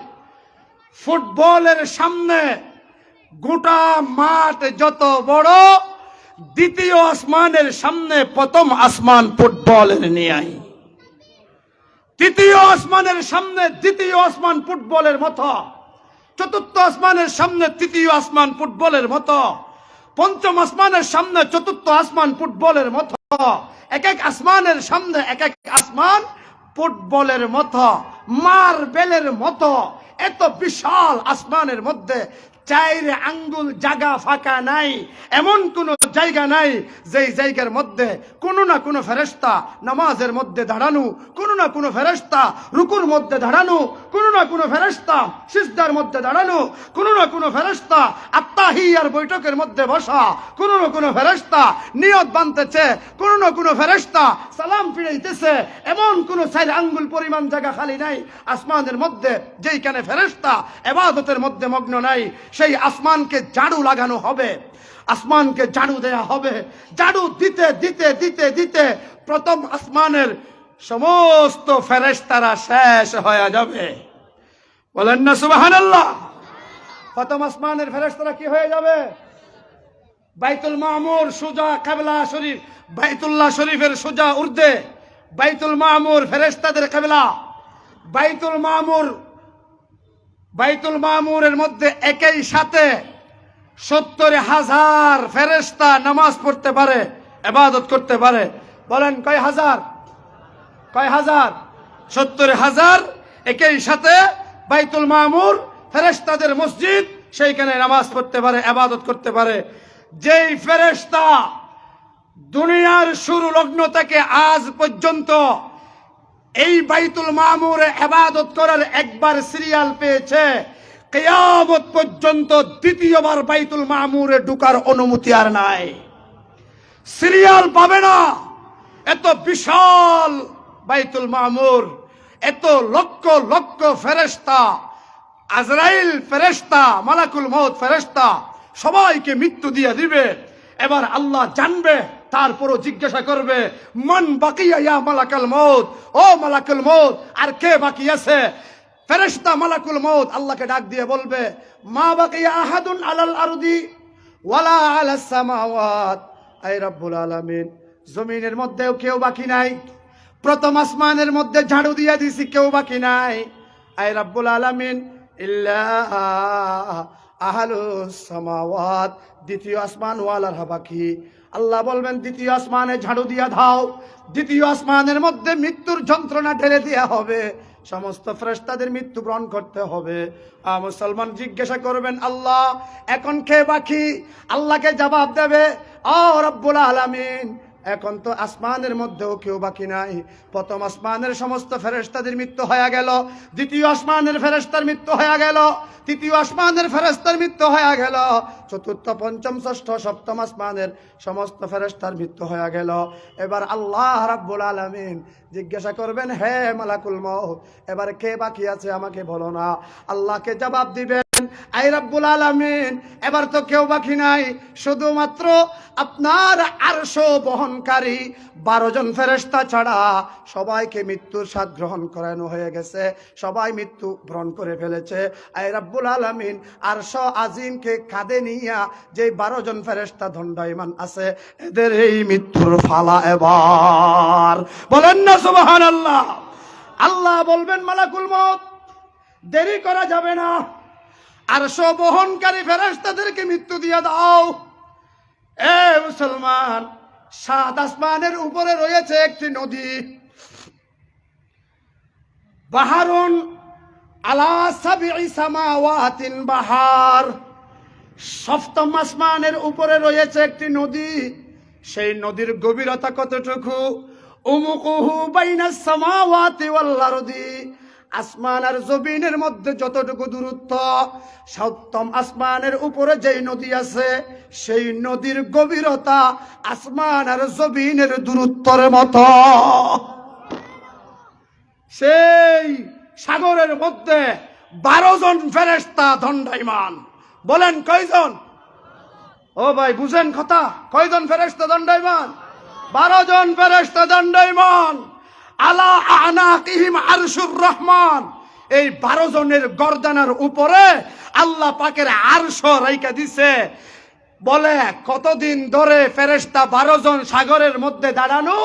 ফুটবলের সামনে গোটা মাঠ যত বড়, দ্বিতীয় আসমানের সামনে প্রথম আসমান ফুটবলের ন্যায়, তৃতীয় আসমানের সামনে দ্বিতীয় আসমান ফুটবলের মতো, চতুর্থ আসমানের সামনে তৃতীয় আসমান ফুটবলের মতো, পঞ্চম আসমানের সামনে চতুর্থ আসমান ফুটবলের মতো। এক এক আসমানের সামনে এক এক আসমান ফুটবলের মতো, মার্বেলের মতো এত বিশাল আসমানের মধ্যে 4 আঙ্গুল জায়গা ফাঁকা নাই, এমন কোন জায়গা নাই যেই জায়গার মধ্যে কোনো না কোনো ফেরেশতা নামাজের মধ্যে দাঁড়ানো, কোনো না কোনো ফেরেশতা রুকুর মধ্যে দাঁড়ানো, কোনো না কোনো ফেরেশতা সিজদার মধ্যে দাঁড়ানো, কোনো না কোনো ফেরেশতা আত্তাহিয়ার বৈঠকের মধ্যে বসা, কোনো না কোনো ফেরেশতা নিয়ত বাঁধতেছে, কোনো না কোনো ফেরেশতা সালাম ফিরাইতেছে, এমন কোনো 4 আঙ্গুল পরিমাণ জায়গা খালি নাই আসমানের মধ্যে যেইখানে ফেরেশতা ইবাদতের মধ্যে মগ্ন নাই। সেই আসমানকে ঝাড়ু লাগানো হবে, আসমানকে ঝাড়ু দেয়া হবে। ঝাড়ু দিতে দিতে দিতে দিতে প্রথম আসমানের সমস্ত ফেরেশতারা শেষ হয়ে যাবে। বলেন না সুবহানাল্লাহ। প্রথম আসমানের ফেরেশতারা কি হয়ে যাবে? বাইতুল মামুর সোজা কিবলা শরীফ, বাইতুল্লাহ শরীফের সোজা উর্দে বাইতুল মামুর ফেরেশতাদের কিবলা। বাইতুল মামুরের মধ্যে একই সাথে 70,000 ফেরেশতা নামাজ পড়তে পারে, ইবাদত করতে পারে। বলেন কয় হাজার? 70,000 একই সাথে বাইতুল মামুর ফেরেশতাদের মসজিদ, সেইখানে নামাজ পড়তে পারে, ইবাদত করতে পারে। যেই ফেরেশতা দুনিয়ার শুরু লগ্ন থেকে আজ পর্যন্ত এই বাইতুল মামুরে ইবাদত করার একবার সিরিয়াল পেয়েছে, কিয়ামত পর্যন্ত দ্বিতীয়বার বাইতুল মামুরে ঢোকার অনুমতি আর নাই, সিরিয়াল পাবে না। এত বিশাল বাইতুল মামুর, এত লক্ষ লক্ষ ফেরেশতা, আজরাইল ফেরেশতা, মালাকুল মউত ফেরেশতা সবাইকে মৃত্যু দিয়ে দিবে। এবার আল্লাহ জানবে, তারপরও জিজ্ঞাসা করবে, মান বাকিয়া ইয়া মালাকুল মউত, ও মালাকুল মউত আর কে বাকি আছে? ফেরেশতা মালাকুল মউত আল্লাহকে ডাক দিয়ে বলবে, মা বাকিয়া আহাদুন আলাল আরদি ওয়ালা আলাস সামাওয়াত, আই রাব্বুল আলামিন, জমিনের মধ্যেও কেউ বাকি নাই। প্রথম আসমানের মধ্যে ঝাড়ু দিয়ে দিছি, কেউ বাকি নাই। আই রাব্বুল আলামিন ইল্লা আহলুস সামাওয়াত, দ্বিতীয় আসমান ওয়ালার বাকি। আল্লাহ বলবেন, দ্বিতীয় আসমানে ঝাড়ু দিয়া দাও। দ্বিতীয় আসমানের মধ্যে মৃত্যুর যন্ত্রণা ঢেলে দেওয়া হবে, সমস্ত ফেরেশতাদের মৃত্যু গ্রহণ করতে হবে। মুসলমান জিজ্ঞাসা করবেন, আল্লাহ এখন কে বাকি? আল্লাহকে জবাব দেবে, ও রব্বুল আলামিন, এখন তো আসমানের মধ্যেও কেউ বাকি নাই। প্রথম আসমানের সমস্ত ফেরেশতাদের মৃত্যু হয়ে গেল, দ্বিতীয় আসমানের ফেরেশতার মৃত্যু হয়ে গেল, তৃতীয় আসমানের ফেরেশতার মৃত্যু হয়ে গেল, চতুর্থ পঞ্চম ষষ্ঠ সপ্তম আসমানের সমস্ত ফেরেশতার মৃত্যু হয়ে গেল। এবার আল্লাহ রাব্বুল আলামিন জিজ্ঞাসা করবেন, হে মালাকুল মউত, এবার কে বাকি আছে আমাকে বলো না। আল্লাহকে জবাব দিবেন, আই রাব্বুল আলামিন, এবার তো কেউ বাকি নাই, শুধুমাত্র আপনার আরশ বহনকারী 12 জন ফেরেশতা ছাড়া সবাইকে মৃত্যুর স্বাদ গ্রহণ করানো হয়ে গেছে, সবাই মৃত্যু বরণ করে ফেলেছে। আই রাব্বুল আলামিন আরশ আজিমকে কাঁধে নিয়া যে 12 জন ফেরেশতা দণ্ডায়মান আছে, এদের এই মৃত্যুর ফালা এবার। বলেন না সুবহানাল্লাহ। আল্লাহ বলবেন, মালাকুল মউত, দেরি করা যাবে না, আরশ বহনকারী ফেরেশতাদেরকে মৃত্যু দিয়ে দাও। এ মুসলমান, 7 আসমানের উপরে রয়েছে একটি নদী, বাহারুন আলা সাবঈ সামাওয়াতিন বাহার। সপ্তম আসমানের উপরে রয়েছে একটি নদী, সেই নদীর গভীরতা কতটুকু? উমুকুহু বাইনাস সামাওয়াতি ওয়াল আরদি, আসমান আর জমিনের মধ্যে যতটুকু দূরত্ব, সপ্তম আসমানের উপরে যেই নদী আছে সেই নদীর গভীরতা আসমান আর জমিনের দূরত্বের মতো। সেই সাগরের মধ্যে 12 জন ফেরেশতা দণ্ডায়মান। বলেন কয়জন? ও ভাই বুঝেন কথা, কয়জন ফেরেশতা দণ্ডায়মান? 12 জন ফেরেশতা দণ্ডায়মান। আলা আনাকিহিম আরশুর রহমান, এই 12 জনের গর্দানের উপরে আল্লাহ পাকের আরশ রাইখা দিছে। বলে কতদিন ধরে ফেরেশতা 12 জন সাগরের মধ্যে দাঁড়ানো?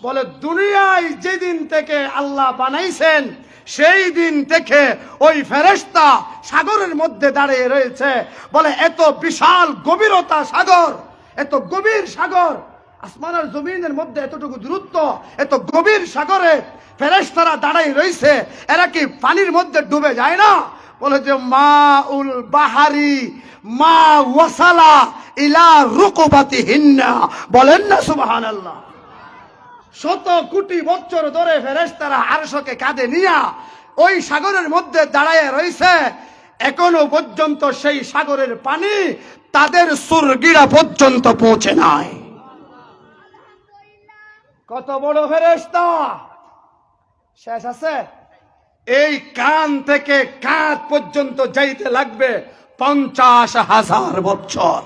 বলে দুনিয়ায় যেদিন থেকে আল্লাহ বানাইছেন সেই দিন থেকে ওই ফেরেশতা সাগরের মধ্যে দাঁড়িয়ে রয়েছে। বলে এত বিশাল গভীরতা সাগর, এত গভীর সাগর, আসমান আর জমিনের মধ্যে এতটুকু দূরত্ব, এত গভীর সাগরে ফেরেশতারা দাঁড়াই রইছে, এরা কি পানির মধ্যে ডুবে যায় না? বলে যে মা উল বাহারি মা ওয়াসালা ইলা রুকুবাতিহিন্না, বলেন না সুবহানাল্লাহ। শত কোটি বছর ধরে ফেরেশতারা আরশকে কাঁধে নিয়া ওই সাগরের মধ্যে দাঁড়ায় রইছে, এখনো পর্যন্ত সেই সাগরের পানি তাদের সুরগিরা পর্যন্ত পৌঁছে নাই। কত বড় ফেরেশতা! শেষ আছে? এই কান থেকে কাঁধ পর্যন্ত যাইতে লাগবে 50,000 বছর।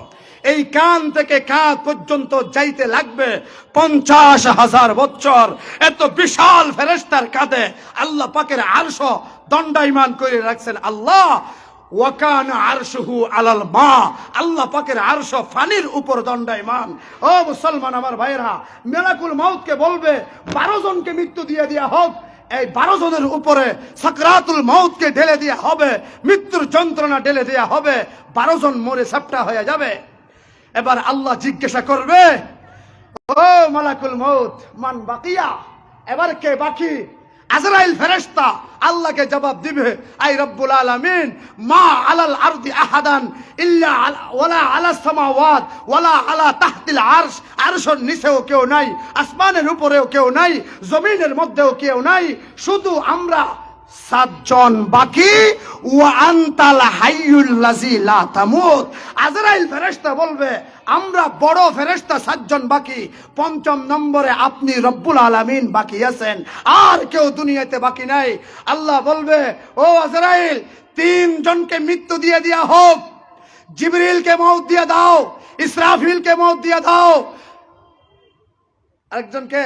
এই কান থেকে কাঁধ পর্যন্ত যাইতে লাগবে 50,000 বছর। এত বিশাল ফেরেশতার কাঁধে আল্লাহ পাকের আরশ দণ্ডায়মান করে রাখছেন। আল্লাহ ওয়াকান আরশুহু আলাল মা, আল্লাহ পাকের আরশ পানির উপর দণ্ডায়মান। ও মুসলমান আমার ভাইরা, মালাকুল মউতকে বলবে 12 জনকে মৃত্যু দিয়ে দেয়া হোক, এই 12 জনের উপরে সাকরাতুল মউতকে ঢেলে দেয়া হবে, মৃত্যুর যন্ত্রণা ঢেলে দেয়া হবে, 12 জন মরে সাপটা হয়ে যাবে। এবার আল্লাহ জিজ্ঞাসা করবে, ও মালাকুল মউত মান বাকিয়া, এবার কে বাকি? আজরাইল ফেরেশতা আল্লাহকে জবাব দিবে, আই রব্বুল আলামিন মা আলাল আরদি আহাদান ইল্লা ওয়ালা আলাস সামাওয়াত ওয়ালা আলা তাহতিল আরশ, আরশের নিচেও কেউ নাই, আসমানের উপরেও কেউ নাই, জমিনের মধ্যেও কেউ নাই, শুধু আমরা 7 জন বাকি। ওয়া আনতাল হাইয়ুল লাযী লা তামুত, আজরাইল ফেরেশতা বলবে আমরা বড় ফেরেশতা 7 জন বাকি, 5ম নম্বরে আপনি রব্বুল আলামিন বাকি আছেন, আর কেউ দুনিয়াতে বাকি নাই। আল্লাহ বলবে, ও আজরাইল 3 জনকে মৃত্যু দিয়ে দেয়া হোক, জিবরিলকে মউত দিয়ে দাও, ইসরাফিলকে মউত দিয়ে দাও, আরেকজনকে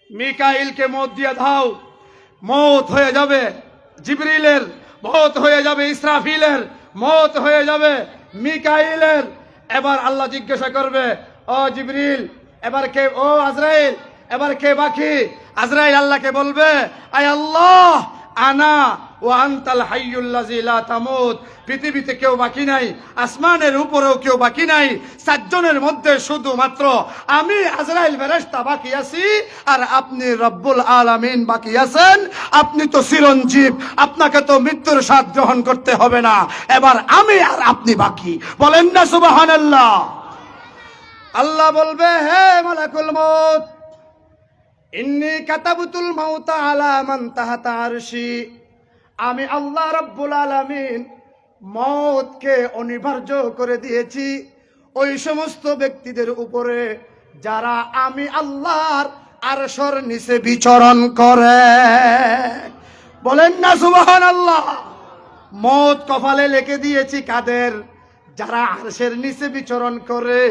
মিকাইলকে মউত দিয়ে দাও। মউত হয়ে যাবে জিবরিলের, মউত হয়ে যাবে ইসরাফিলের, মউত হয়ে যাবে মিকাইলের। এবার আল্লাহ জিজ্ঞাসা করবে, ও জিবরিল এবার কে? ও আজরাইল এবার কে বাকি? আজরাইল আল্লাহকে বলবে, আয় আল্লাহ আনা ওয়া আনতাল হাইয়ুল লাযী লা তামুত, পৃথিবীতে কেউ বাকি নাই, আসমানের উপরেও কেউ বাকি নাই, 7 জনের মধ্যে শুধুমাত্র আমি আজরাইল ফেরেশতা বাকি আছি, আর আপনি রব্বুল আলামিন বাকি আছেন। আপনি তো চিরঞ্জীব, আপনাকে তো মৃত্যুর স্বাদ গ্রহণ করতে হবে না, এবার আমি আর আপনি বাকি, বলেন না সুবহানাল্লাহ। আল্লাহ বলবে, হে মালাকুল মউত ইন্নী কাতাবতুল মাউতা আলা মান তাহাতা আরশি, আমি আল্লাহ রাব্বুল আলামিন মউতকে অনিবার্য করে দিয়েছি ওই সমস্ত ব্যক্তিদের উপরে যারা আমি আল্লাহর আরশের নিচে বিচরণ করে, বলেন না সুবহানাল্লাহ। মউত কপালে লিখে দিয়েছি কাদের? যারা আরশের নিচে বিচরণ করে।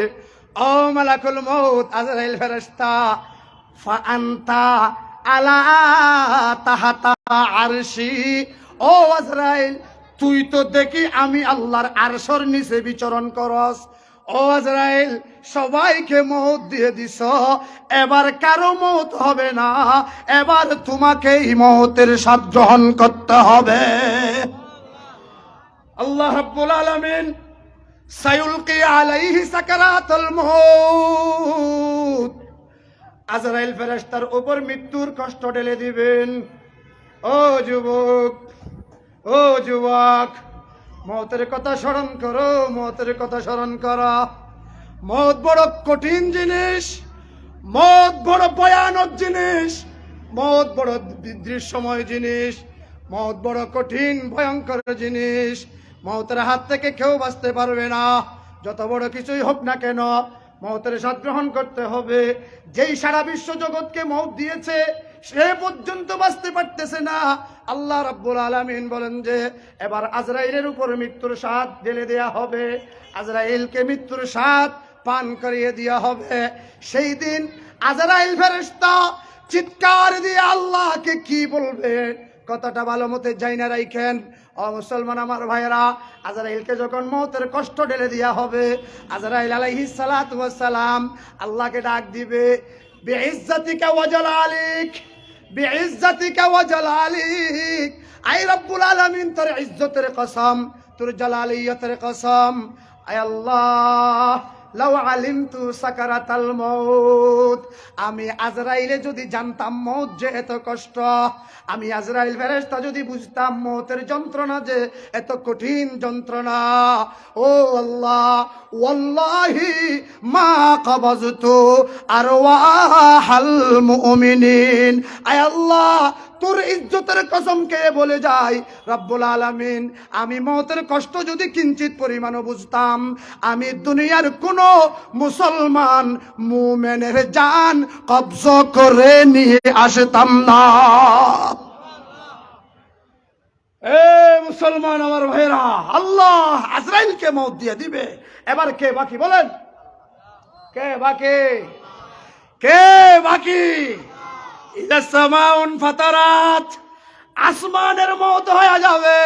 ও মালাকুল মউত আজরাইল ফেরেশতা, ফাআন্তা আলা তাহাতা আরশি, ও আজরাইল তুই তো দেখি আমি আল্লাহর আরশের নিচে বিচরণ করস। ও আজরাইল সবাইকে মউত দিয়ে দিছ, এবার কারো মউত হবে না, এবার তোমাকেই মউতের স্বাদ গ্রহণ করতে হবে। আল্লাহ রাব্বুল আলামিন সায়ুলকি আলাইহি সাকারাতুল মউত, আজরাইল ফেরেশতার উপর মৃত্যুর কষ্ট ঢেলে দিবেন। ও যুবক, ও যুবক, মওতের কথা স্মরণ করো, মওতের কথা স্মরণ করো। মওত বড় কঠিন জিনিস, মওত বড় ভয়ানক জিনিস, মওত বড় দৃশ্যময় জিনিস, মওত বড় কঠিন ভয়ঙ্কর জিনিস। মওতের হাত থেকে কেউ বাঁচতে পারবে না, যত বড় কিছুই হোক না কেন মওতের স্বাদ গ্রহণ করতে হবে। যেই সারা বিশ্ব জগৎকে মওত দিয়েছে সে পর্যন্ত বাঁচতে পারতেছে না। আল্লাহ রাব্বুল আলামিন বলেন যে এবার আজরাইলের উপর মৃত্যুর স্বাদ ঢেলে দেয়া হবে, আজরাইলকে মৃত্যুর স্বাদ পান করিয়ে দেওয়া হবে। সেই দিন আজরাইল ফেরেশতা চিৎকার দিয়ে আল্লাহকে কি বলবে, কথাটা ভালো মতে জাইনা রাখেন। ও মুসলমান আমার ভাইরা, আজরাইলকে যখন মওতের কষ্ট ঢেলে দেওয়া হবে, আজরাইল আলাইহিস সালাতু ওয়াস সালাম আল্লাহকে ডাক দিবে, বিইজ্জাতিকা ওয়া জালালিক, বিইজ্জাতিকা ওয়া জালালিক, আই রব্বুল আলামিন তোর ইজ্জতের কসম, তোর জালালিয়তের কসম, আয় আল্লাহ
লাউ আলিমতু সাকারাতাল মাউত, আমি আজরাইলে যদি জানতাম মউত যে এত কষ্ট, আমি আজরাইল ফেরেশতা যদি বুঝতাম মউতের যন্ত্রণা যে এত কঠিন যন্ত্রণা, ও আল্লাহ ওয়াল্লাহি মা কবাজতু আরওয়াহাল মুমিনিন। আয় আল্লাহ, তোর ইজ্জতের কসম কে বলে যায় রব্বুল আলামিন, আমি মওতের কষ্ট যদি কিঞ্চিত পরিমাণও বুঝতাম, আমি দুনিয়ার কোন মুসলমান মুমিনের জান কবজা করে নিয়ে আসতাম না। এ মুসলমান আমার ভাইরা, আল্লাহ আজরাইলকে মওত দিয়ে দিবে। এবার কে বাকি বলেন? কে বাকি? কে বাকি? ইদা সামাউন ফাতারাত, আসমানের মওত হয়ে যাবে।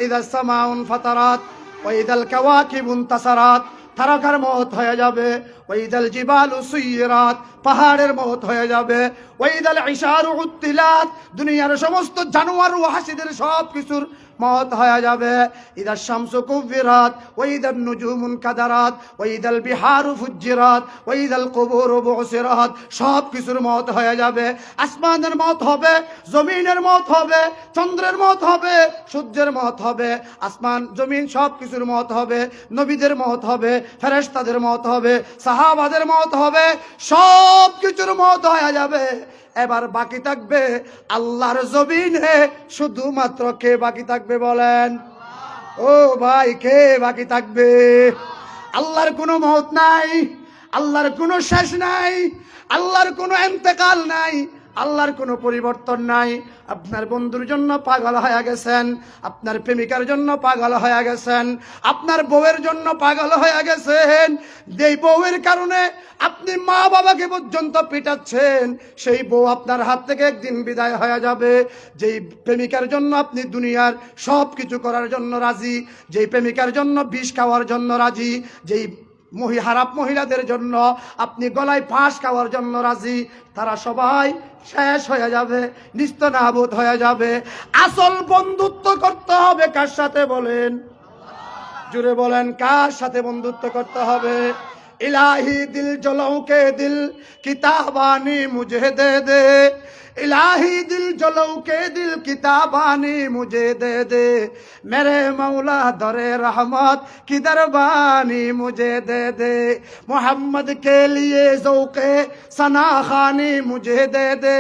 ইদা সামাউন ফাতারাত ওয়াইদাল কাওয়াকিবুন তাসারাত, তারকার মওত হয়ে যাবে। ওয়াইদাল জিবালু সুইরাত, পাহাড়ের মওত হয়ে যাবে। ওয়াইদাল ইশারু উত্তিলাত, দুনিয়ার সমস্ত জানোয়ার ও হাসিদের সব কিছুর মওত হয়ে যাবে। ইদা শামসু কুবিরাত ওয়াইদান নুজুমুন কাদারাত ওয়াইদাল বিহারু ফুজ্জিরাত ওয়াইদাল কুবুরু বুসিরাত, সব কিছুর মওত হয়ে যাবে। আসমানের মওত হবে, জমিনের মওত হবে, চন্দ্রের মওত হবে, সূর্যের মওত হবে, আসমান জমিন সব কিছুর মওত হবে, নবীদের মওত হবে, ফেরেশতাদের মওত হবে, সাহাবাদের মওত হবে, সব কিছুর মওত হয়ে যাবে। এবার বাকি থাকবে আল্লাহর জমিনে শুধুমাত্র কে বাকি থাকবে বলেন? ও ভাই, কে বাকি থাকবে? আল্লাহর কোনো মওত নাই, আল্লাহর কোনো শেষ নাই, আল্লাহর কোনো ইন্তেকাল নাই, আল্লাহর কোনো পরিবর্তন নাই। আপনার বন্ধুর জন্য পাগল হয়ে গেছেন, আপনার প্রেমিকার জন্য পাগল হয়ে গেছেন, আপনার বউয়ের জন্য পাগল হয়ে গেছেন। যেই বউয়ের কারণে আপনি মা বাবাকে পর্যন্ত পিটাচ্ছেন, সেই বউ আপনার হাত থেকে একদিন বিদায় হয়ে যাবে। যেই প্রেমিকার জন্য আপনি দুনিয়ার সব কিছু করার জন্য রাজি, যেই প্রেমিকার জন্য বিষ খাওয়ার জন্য রাজি, যেই হারাপ মহিলাদের জন্য আপনি গলায় ফাঁস খাওয়ার জন্য রাজি, তারা সবাই শেষ হয়ে যাবে, নিস্তেনাবুদ হয়ে যাবে। আসল বন্ধুত্ব করতে হবে কার সাথে বলেন? জুড়ে বলেন, কার সাথে বন্ধুত্ব করতে হবে? ইলাহি দিল জলাও কে দিল কিতাবানি মুঝে দে দে, इलाही दिल जलाओ के दिल किताबानी मुझे दे दे, मेरे मौला दरे रहमत की दरबानी मुझे दे दे, मोहम्मद के लिए ज़ौक़े सना खानी मुझे दे दे,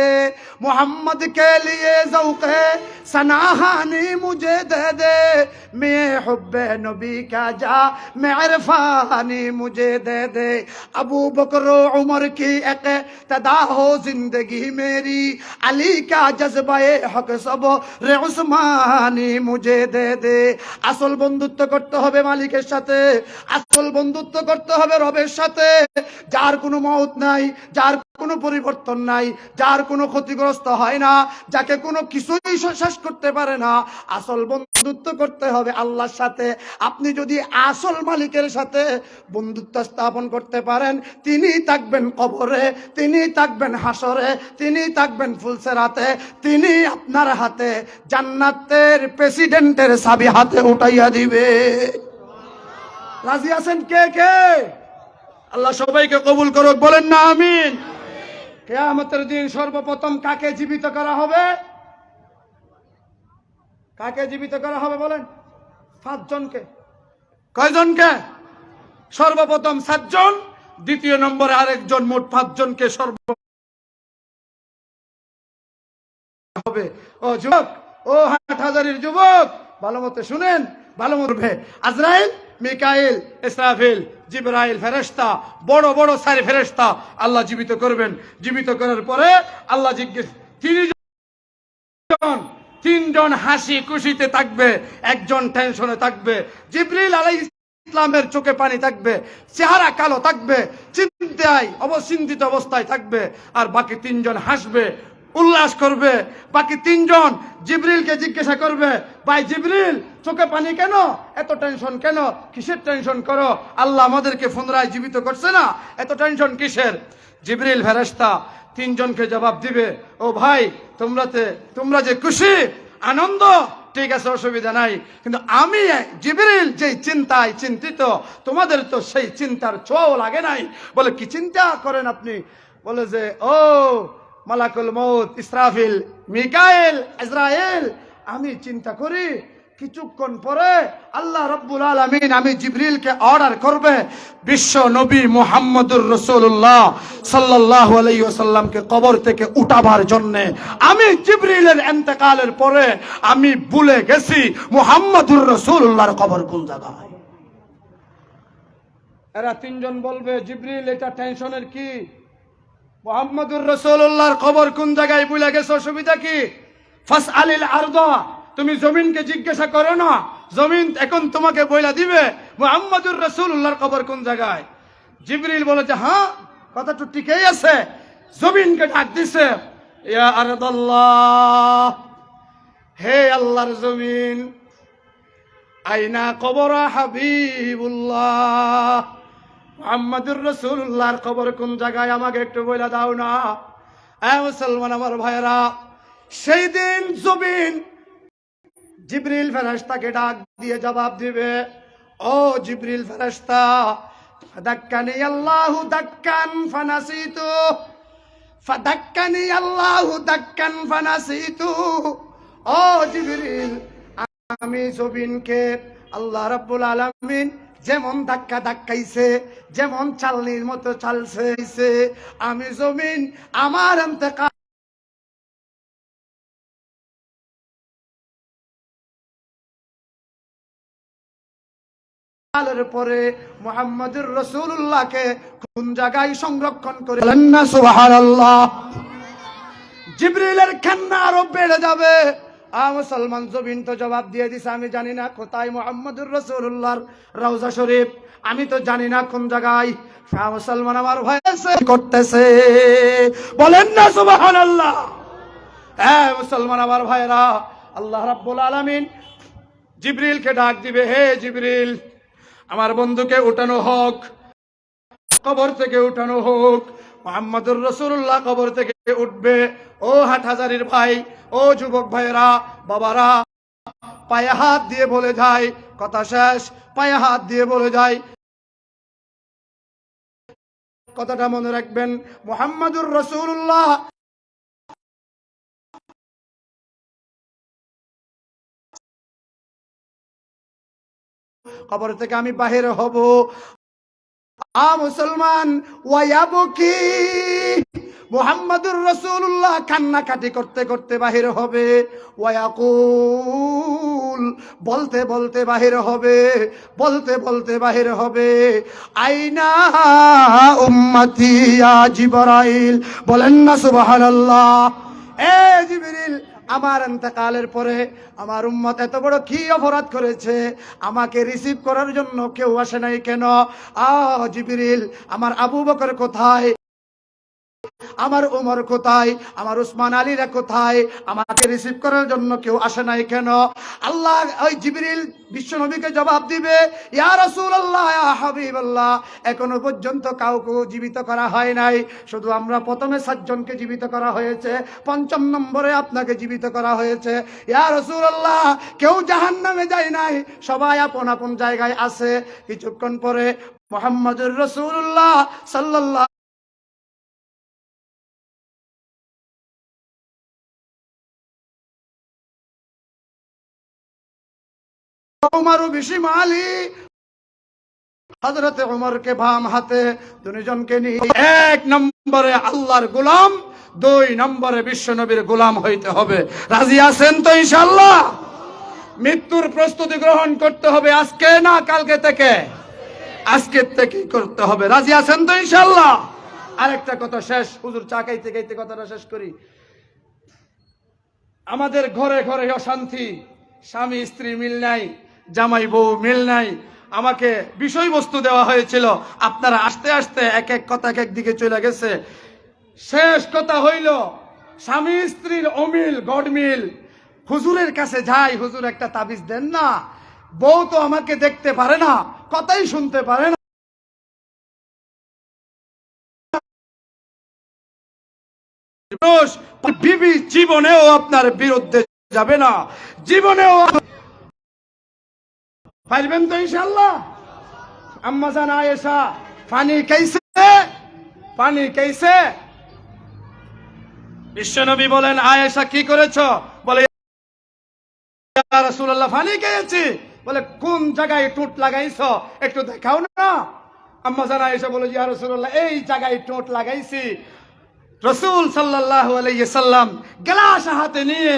मोहम्मद के लिए ज़ौक़े सना खानी मुझे दे दे, मैं हुब्बे नबी का जा मैं इरफानी मुझे दे दे, अबू बकर उमर की इक़्तिदा हो जिंदगी मेरी, अली का जज्बाए हक सब रे उस्मानी मुझे दे दे। আসল বন্ধুত্ব করতে হবে মালিকের সাথে, আসল বন্ধুত্ব করতে হবে রবের সাথে, যার কোনো মওত নাই, যার কোনো পরিবর্তন নাই, যার কোনো ক্ষতিগ্রস্ত হয় না, যাকে কোনো কিছুই শেষ করতে পারে না। আসল বন্ধুত্ব করতে হবে আল্লাহর সাথে। আপনি যদি আসল মালিকের সাথে বন্ধুত্ব স্থাপন করতে পারেন, তিনি থাকবেন কবরে, তিনি থাকবেন হাসরে, তিনি থাকবেন ফুলসেরাতে, তিনি আপনার হাতে জান্নাতের প্রেসিডেন্টের চাবি হাতে উঠাইয়া দিবে। রাজি আছেন কে কে? আল্লাহ সবাইকে কবুল করুক, বলেন না আমিন। কিয়ামতের দিন সর্বপ্রথম কাকে জীবিত করা হবে? কাকে জীবিত করা হবে বলেন? 5 জনকে। কয়জনকে? সর্বপ্রথম 7 জন, দ্বিতীয় নম্বরে আরেকজন, মোট 5 জনকে সর্ব হবে। ও যুবক, ও হাটহাজারীর যুবক, ভালো মতো শুনেন, ভালো মতো। আজরাইল, মিকাইল, ইসরাফিল, জিবরাইল ফেরেশতা, বড় বড় 4 ফেরেশতা আল্লাহ জীবিত করবেন। জীবিত করার পরে আল্লাহ জিজ্ঞেস, 3 জন হাসি খুশিতে থাকবে, 1 জন টেনশনে থাকবে। জিবরিল আলাইহিস সালামের চোখে পানি থাকবে, চেহারা কালো থাকবে, চিন্তিত অবস্থায় থাকবে। আর বাকি 3 জন হাসবে, উল্লাস করবে। বাকি 3 জন জিবরিলকে জিজ্ঞাসা করবে, ভাই জিবরিল, চোখে পানি কেন? এত টেনশন কেন? কিসের টেনশন করো? আল্লাহ আমাদেরকে পুনরায় জীবিত করছে না, এত টেনশন কিসের? জিবরিল ফেরেশতা 3 জনকে জবাব দিবে, ও ভাই, তোমরা যে খুশি, আনন্দ, ঠিক আছে, অসুবিধা নাই, কিন্তু আমি জিবরিল যে চিন্তায় চিন্তিত, তোমাদের তো সেই চিন্তার ছোঁয়াও লাগে নাই। বলে কি চিন্তা করেন আপনি? বলে যে ও মালাকুল মউত, ইসরাফিল, মিকাইল, ইসরাইল, আমি চিন্তা করি কিছুক্ষণ পরে আল্লাহ রাব্বুল আলামিন আমি জিবরিলকে অর্ডার করবে বিশ্ব নবী মুহাম্মদুর রাসূলুল্লাহ সাল্লাল্লাহু আলাইহি ওয়াসাল্লামকে কবর থেকে উঠাবার জন্য। আমি জিবরিলের ইন্তেকালের পরে আমি ভুলে গেছি মুহাম্মদুর রাসূলুল্লাহর কবর কোন জায়গায়। এরা তিনজন বলবে জিবরিল এটা টেনশনের কি, মুহাম্মদুর রাসূলুল্লাহর কবর কোন জায়গায় ভুলে গেছো, অসুবিধা কি? ফাসআলিল আরদা, তুমি জমিনকে জিজ্ঞাসা করো না, জমিন এখন তোমাকে বইলা দিবে মুহাম্মদুর রাসূলুল্লাহর কবর কোন জায়গায়। জিবরিল বলে যে হ্যাঁ, কথা তো ঠিকই আছে। জমিনকে ডাক দিছে, ইয়া আরদাল্লাহ, হে আল্লাহর জমিন, আইনা কবর হাবিবুল্লাহ, মুহাম্মদুর রাসূলুল্লাহর কবর কোন জায়গায় আমাকে একটু বইলা দাও না। মুসলমান আমার ভাইরা, সেই দিন জমিন জিবরিল ফেরেশতাকে ডাক দিয়ে জবাব দিবে, ও জিবরিল ফেরেশতা, ফাদাক্কানি আল্লাহু দাক্কান ফানাসিতু, ফাদাক্কানি আল্লাহু দাক্কান ফানাসিতু। ও জিবরিল, আমি জমিনকে আল্লাহ রাব্বুল আলামিন যেমন ধাক্কা ধাক্কাইছে, যেমন চালনির মতো চালছে, আমি জমিন আমার ইন্তেকাল পরে মুহাম্মদুর রাসূলুল্লাহকে কোন জায়গায় সংরক্ষণ করে না, সুবহানাল্লাহ। জিবরিলের কান্না আরো বেড়ে যাবে। মুসলমান জমিন তো জবাব দিয়ে দিছে, আমি জানি না কোথায় মুহাম্মদুর রাসূলুল্লাহর রওজা শরীফ, আমি তো জানি না কোন জায়গায়। মুসলমান আমার ভয় করতেছে, বলেন না সুবহানাল্লাহ। হ্যাঁ মুসলমান আমার ভাইরা, আল্লাহ রাব্বুল আলামিন জিবরিলকে ডাক দিবে, হে জিবরিল, আমার বন্ধুকে উঠানো হোক, কবর থেকে উঠানো হোক। মুহাম্মদুর রাসূলুল্লাহ কবর থেকে উঠবে। ও হাটহাজারীর ভাই, ও যুবক ভাইরা, বাবারা, পায়ে হাত দিয়ে বলে যায়, কথা শেষ, পায়ে হাত দিয়ে বলে যায়, কথাটা মনে রাখবেন, মুহাম্মদুর রাসূলুল্লাহ কবর থেকে আমি বাহির হব। মুসলমান, ওয়ায়াবকি, মুহাম্মদুর রাসূলুল্লাহ কান্নাকাটি করতে করতে বাহির হবে। ওয়ায়াকুল, বলতে বলতে বাহির হবে, বলতে বলতে বাহির হবে, আইনা উম্মতি ইয়া জিবরাইল, বলেন না সুবহানাল্লাহ। এ জিবরিল, আমার ইন্তেকালের পরে আমার উম্মত এত বড় কি অপরাধ করেছে, আমাকে রিসিভ করার জন্য কেউ আসে নাই কেন? জিবরিল, আমার আবু বকর কোথায়, আমার উমর কোথায়, আমার উসমান আলীরা কোথায়, আমাকে রিসিভ করার জন্য কেউ আসে নাই কেন? আল্লাহ ওই জিবরিল বিশ্বনবীকে জবাব দিবে, ইয়া রাসূলুল্লাহ, ইয়া হাবিবাল্লাহ, এখনো পর্যন্ত কাউকে জীবিত করা হয় নাই, শুধু আমরা প্রথমে 7 জনকে জীবিত করা হয়েছে, 5ম নম্বরে আপনাকে জীবিত করা হয়েছে। ইয়া রাসূলুল্লাহ, কেউ জাহান্নামে যায় নাই, সবাই আপন আপন জায়গায় আছে। কিছুক্ষণ পরে মুহাম্মদুর রাসূলুল্লাহ সাল্লাল্লাহু উমরু বিশিমালি, হযরতে উমরকে বাম হাতে, দুজনকে নিয়ে 1 নম্বরে আল্লাহর গোলাম, 2 নম্বরে বিশ্বনবীর গোলাম হইতে হবে। রাজি আছেন তো ইনশাআল্লাহ? মৃত্যুর প্রস্তুতি গ্রহণ করতে হবে আজকে না কালকে থেকে? আজকে থেকেই করতে হবে। রাজি আছেন তো ইনশাআল্লাহ? আরেকটা কথা শেষ, হুজুর চা খাইতে খাইতে কথাটা শেষ করি। আমাদের ঘরে ঘরে অশান্তি, স্বামী স্ত্রী মিল নাই, জামাই বউ মিল নাই। আমাকে বিষয়বস্তু দেওয়া হয়েছিল, আপনারা আস্তে আস্তে এক এক কথা এক এক দিকে চলে গেছে। শেষ কথা হইল, স্বামী স্ত্রীর অমিল গডমিল, হুজুরের কাছে যাই, হুজুর একটা তাবিজ দেন না। বউ তো আমাকে দেখতে পারে না, কথাই শুনতে পারে না, বিবি জীবনেও আপনার বিরুদ্ধে যাবে না, জীবনেও পারবেন তো ইনশাআল্লাহ। আম্মা জান আয়েশা, পানি कैसे, পানি कैसे?
বিশ্বনবী বলেন, আয়েশা কি করেছো? বলে,
ইয়া রাসূলুল্লাহ, পানি খেয়েছি। বলে, কোন জায়গায় ঠোঁট লাগাইছো একটু দেখাও না। আম্মা জান আয়েশা বলে, ইয়া রাসূলুল্লাহ, এই জায়গায় ঠোঁট লাগাইছি। রাসূল সাল্লাল্লাহু আলাইহি সাল্লাম গ্লাস হাতে নিয়ে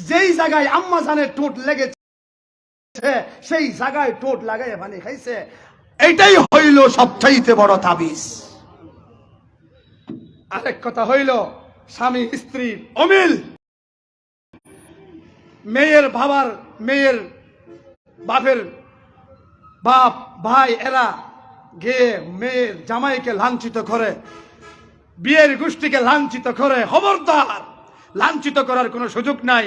যেই জায়গায় আম্মা জানের ঠোঁট লেগেছে সেই জায়গায় ঠোঁট লাগাই পানি খাইছে। এটাই হইল সবচাইতে বড় তাবিজ। আরেক কথা হইল স্বামী স্ত্রীর অমিল, মেয়ের বাপের বাপ ভাই এরা গিয়ে মেয়ের জামাইকে লাঞ্ছিত করে, বিয়ের গোষ্ঠীকে লাঞ্ছিত করে। খবরদার, লাঞ্ছিত করার কোনো সুযোগ নাই।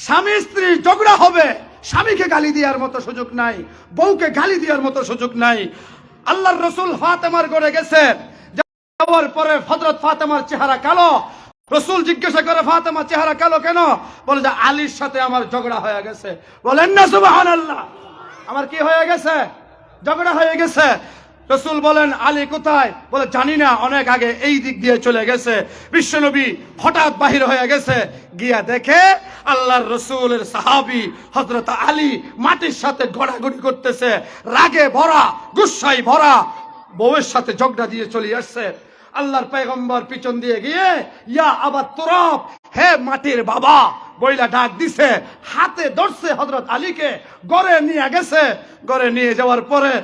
স্বামী স্ত্রীর ঝগড়া হবে, স্বামীকে গালি দেওয়ার মতো সুযোগ নাই, বউকে গালি দেওয়ার মতো সুযোগ নাই। আল্লাহর রাসূল ফাতেমার ঘরে গেছে, যাওয়ার পরে হযরত ফাতেমার চেহারা কালো। রাসূল জিজ্ঞাসা করে, ফাতেমা চেহারা কালো কেন? বলে যে আলীর সাথে আমার ঝগড়া হয়ে গেছে। বলেন না সুবহানাল্লাহ। আমার কি হয়ে গেছে? ঝগড়া হয়ে গেছে। রাসূল বলেন, আলী কোথায়? বলে, জানি না, অনেক আগে এই দিক দিয়ে চলে গেছে। বিশ্বনবী হঠাৎ বাহির হয়ে গেছে, গিয়া দেখে আল্লাহর রাসূলের সাহাবী হযরত আলী মাটির সাথে গড়াগড়ি করতেছে, রাগে ভরা, গুসায় ভরা, বউয়ের সাথে ঝগড়া দিয়ে চলে আসছে। আল্লাহর পয়গম্বর পিছন দিয়ে গিয়ে, ইয়া আবা তুরাব, হে মাটির বাবা বইলা ডাক দিছে, হাতে ধরছে হযরত আলীকে, ঘরে নিয়ে গেছে। ঘরে নিয়ে যাওয়ার পরে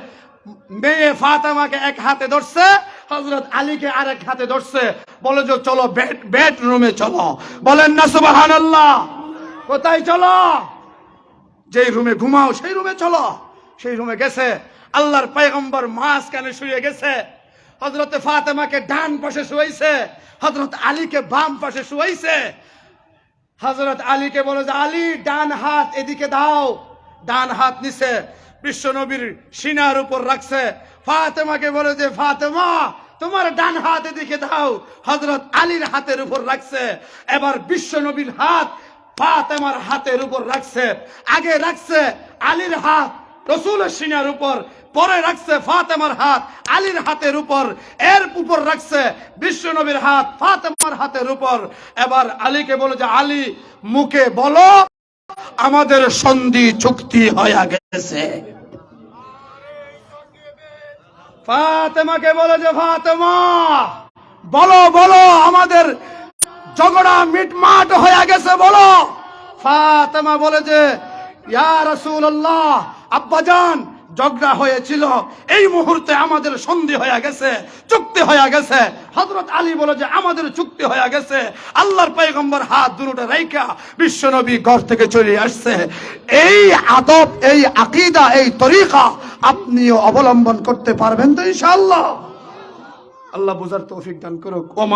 মেয়ে ফাতেমাকে এক হাতে ধরছে, হযরত আলীকে আরেক হাতে ধরছে। বলে যে চলো বেডরুমে চলো। বলেন না সুবহানাল্লাহ। কোথায় চলো? যেই রুমে ঘুমাও সেই রুমে চলো। সেই রুমে গেছে। আল্লাহর পয়গম্বর মাঝখানে শুয়ে গেছে। হযরত ফাতেমাকে ডান পাশে শুয়াইছে, হযরত আলীকে বাম পাশে শুয়াইছে। হযরত আলীকে বলে যে, আলী ডান হাত এদিকে দাও। ডান হাত নিছে, বিশ্বনবীর সিনার উপর রাখছে। ফাতেমাকে বলে যে, ফাতেমা তোমার ডান হাত এদিকে দাও। হযরত আলীর হাতের উপর রাখছে। এবার বিশ্বনবীর হাত ফাতেমার হাতের উপর রাখছে। আগে রাখছে আলীর হাত রাসূলের সিনার উপর, পরে রাখছে ফাতেমার হাত আলীর হাতের উপর, এর উপর রাখছে বিশ্বনবীর হাত ফাতেমার হাতের উপর। এবার আলীকে বলে যে, আলী মুখে বলো আমাদের সন্ধি চুক্তি হয়ে গেছে। ফাতেমাকে বলে যে, ফাতেমা বলো বলো আমাদের ঝগড়া মিটমাট হয়ে গেছে, বলো। ফাতেমা বলে যে, ইয়া রাসূলুল্লাহ, আব্বাজান ঝগড়া হয়েছিল, এই মুহূর্তে আমাদের সন্ধি হয়ে গেছে, চুক্তি হয়ে গেছে। হযরত আলী বলে যে, আমাদের চুক্তি হয়ে গেছে। আল্লাহর পয়গম্বর হাত দুটো রাইখা বিশ্বনবী ঘর থেকে চলে আসছে। এই আদব, এই আকীদা, এই তরিকা আপনিও অবলম্বন করতে পারবেন তো ইনশাআল্লাহ। আল্লাহ বুঝার তৌফিক দান করুক।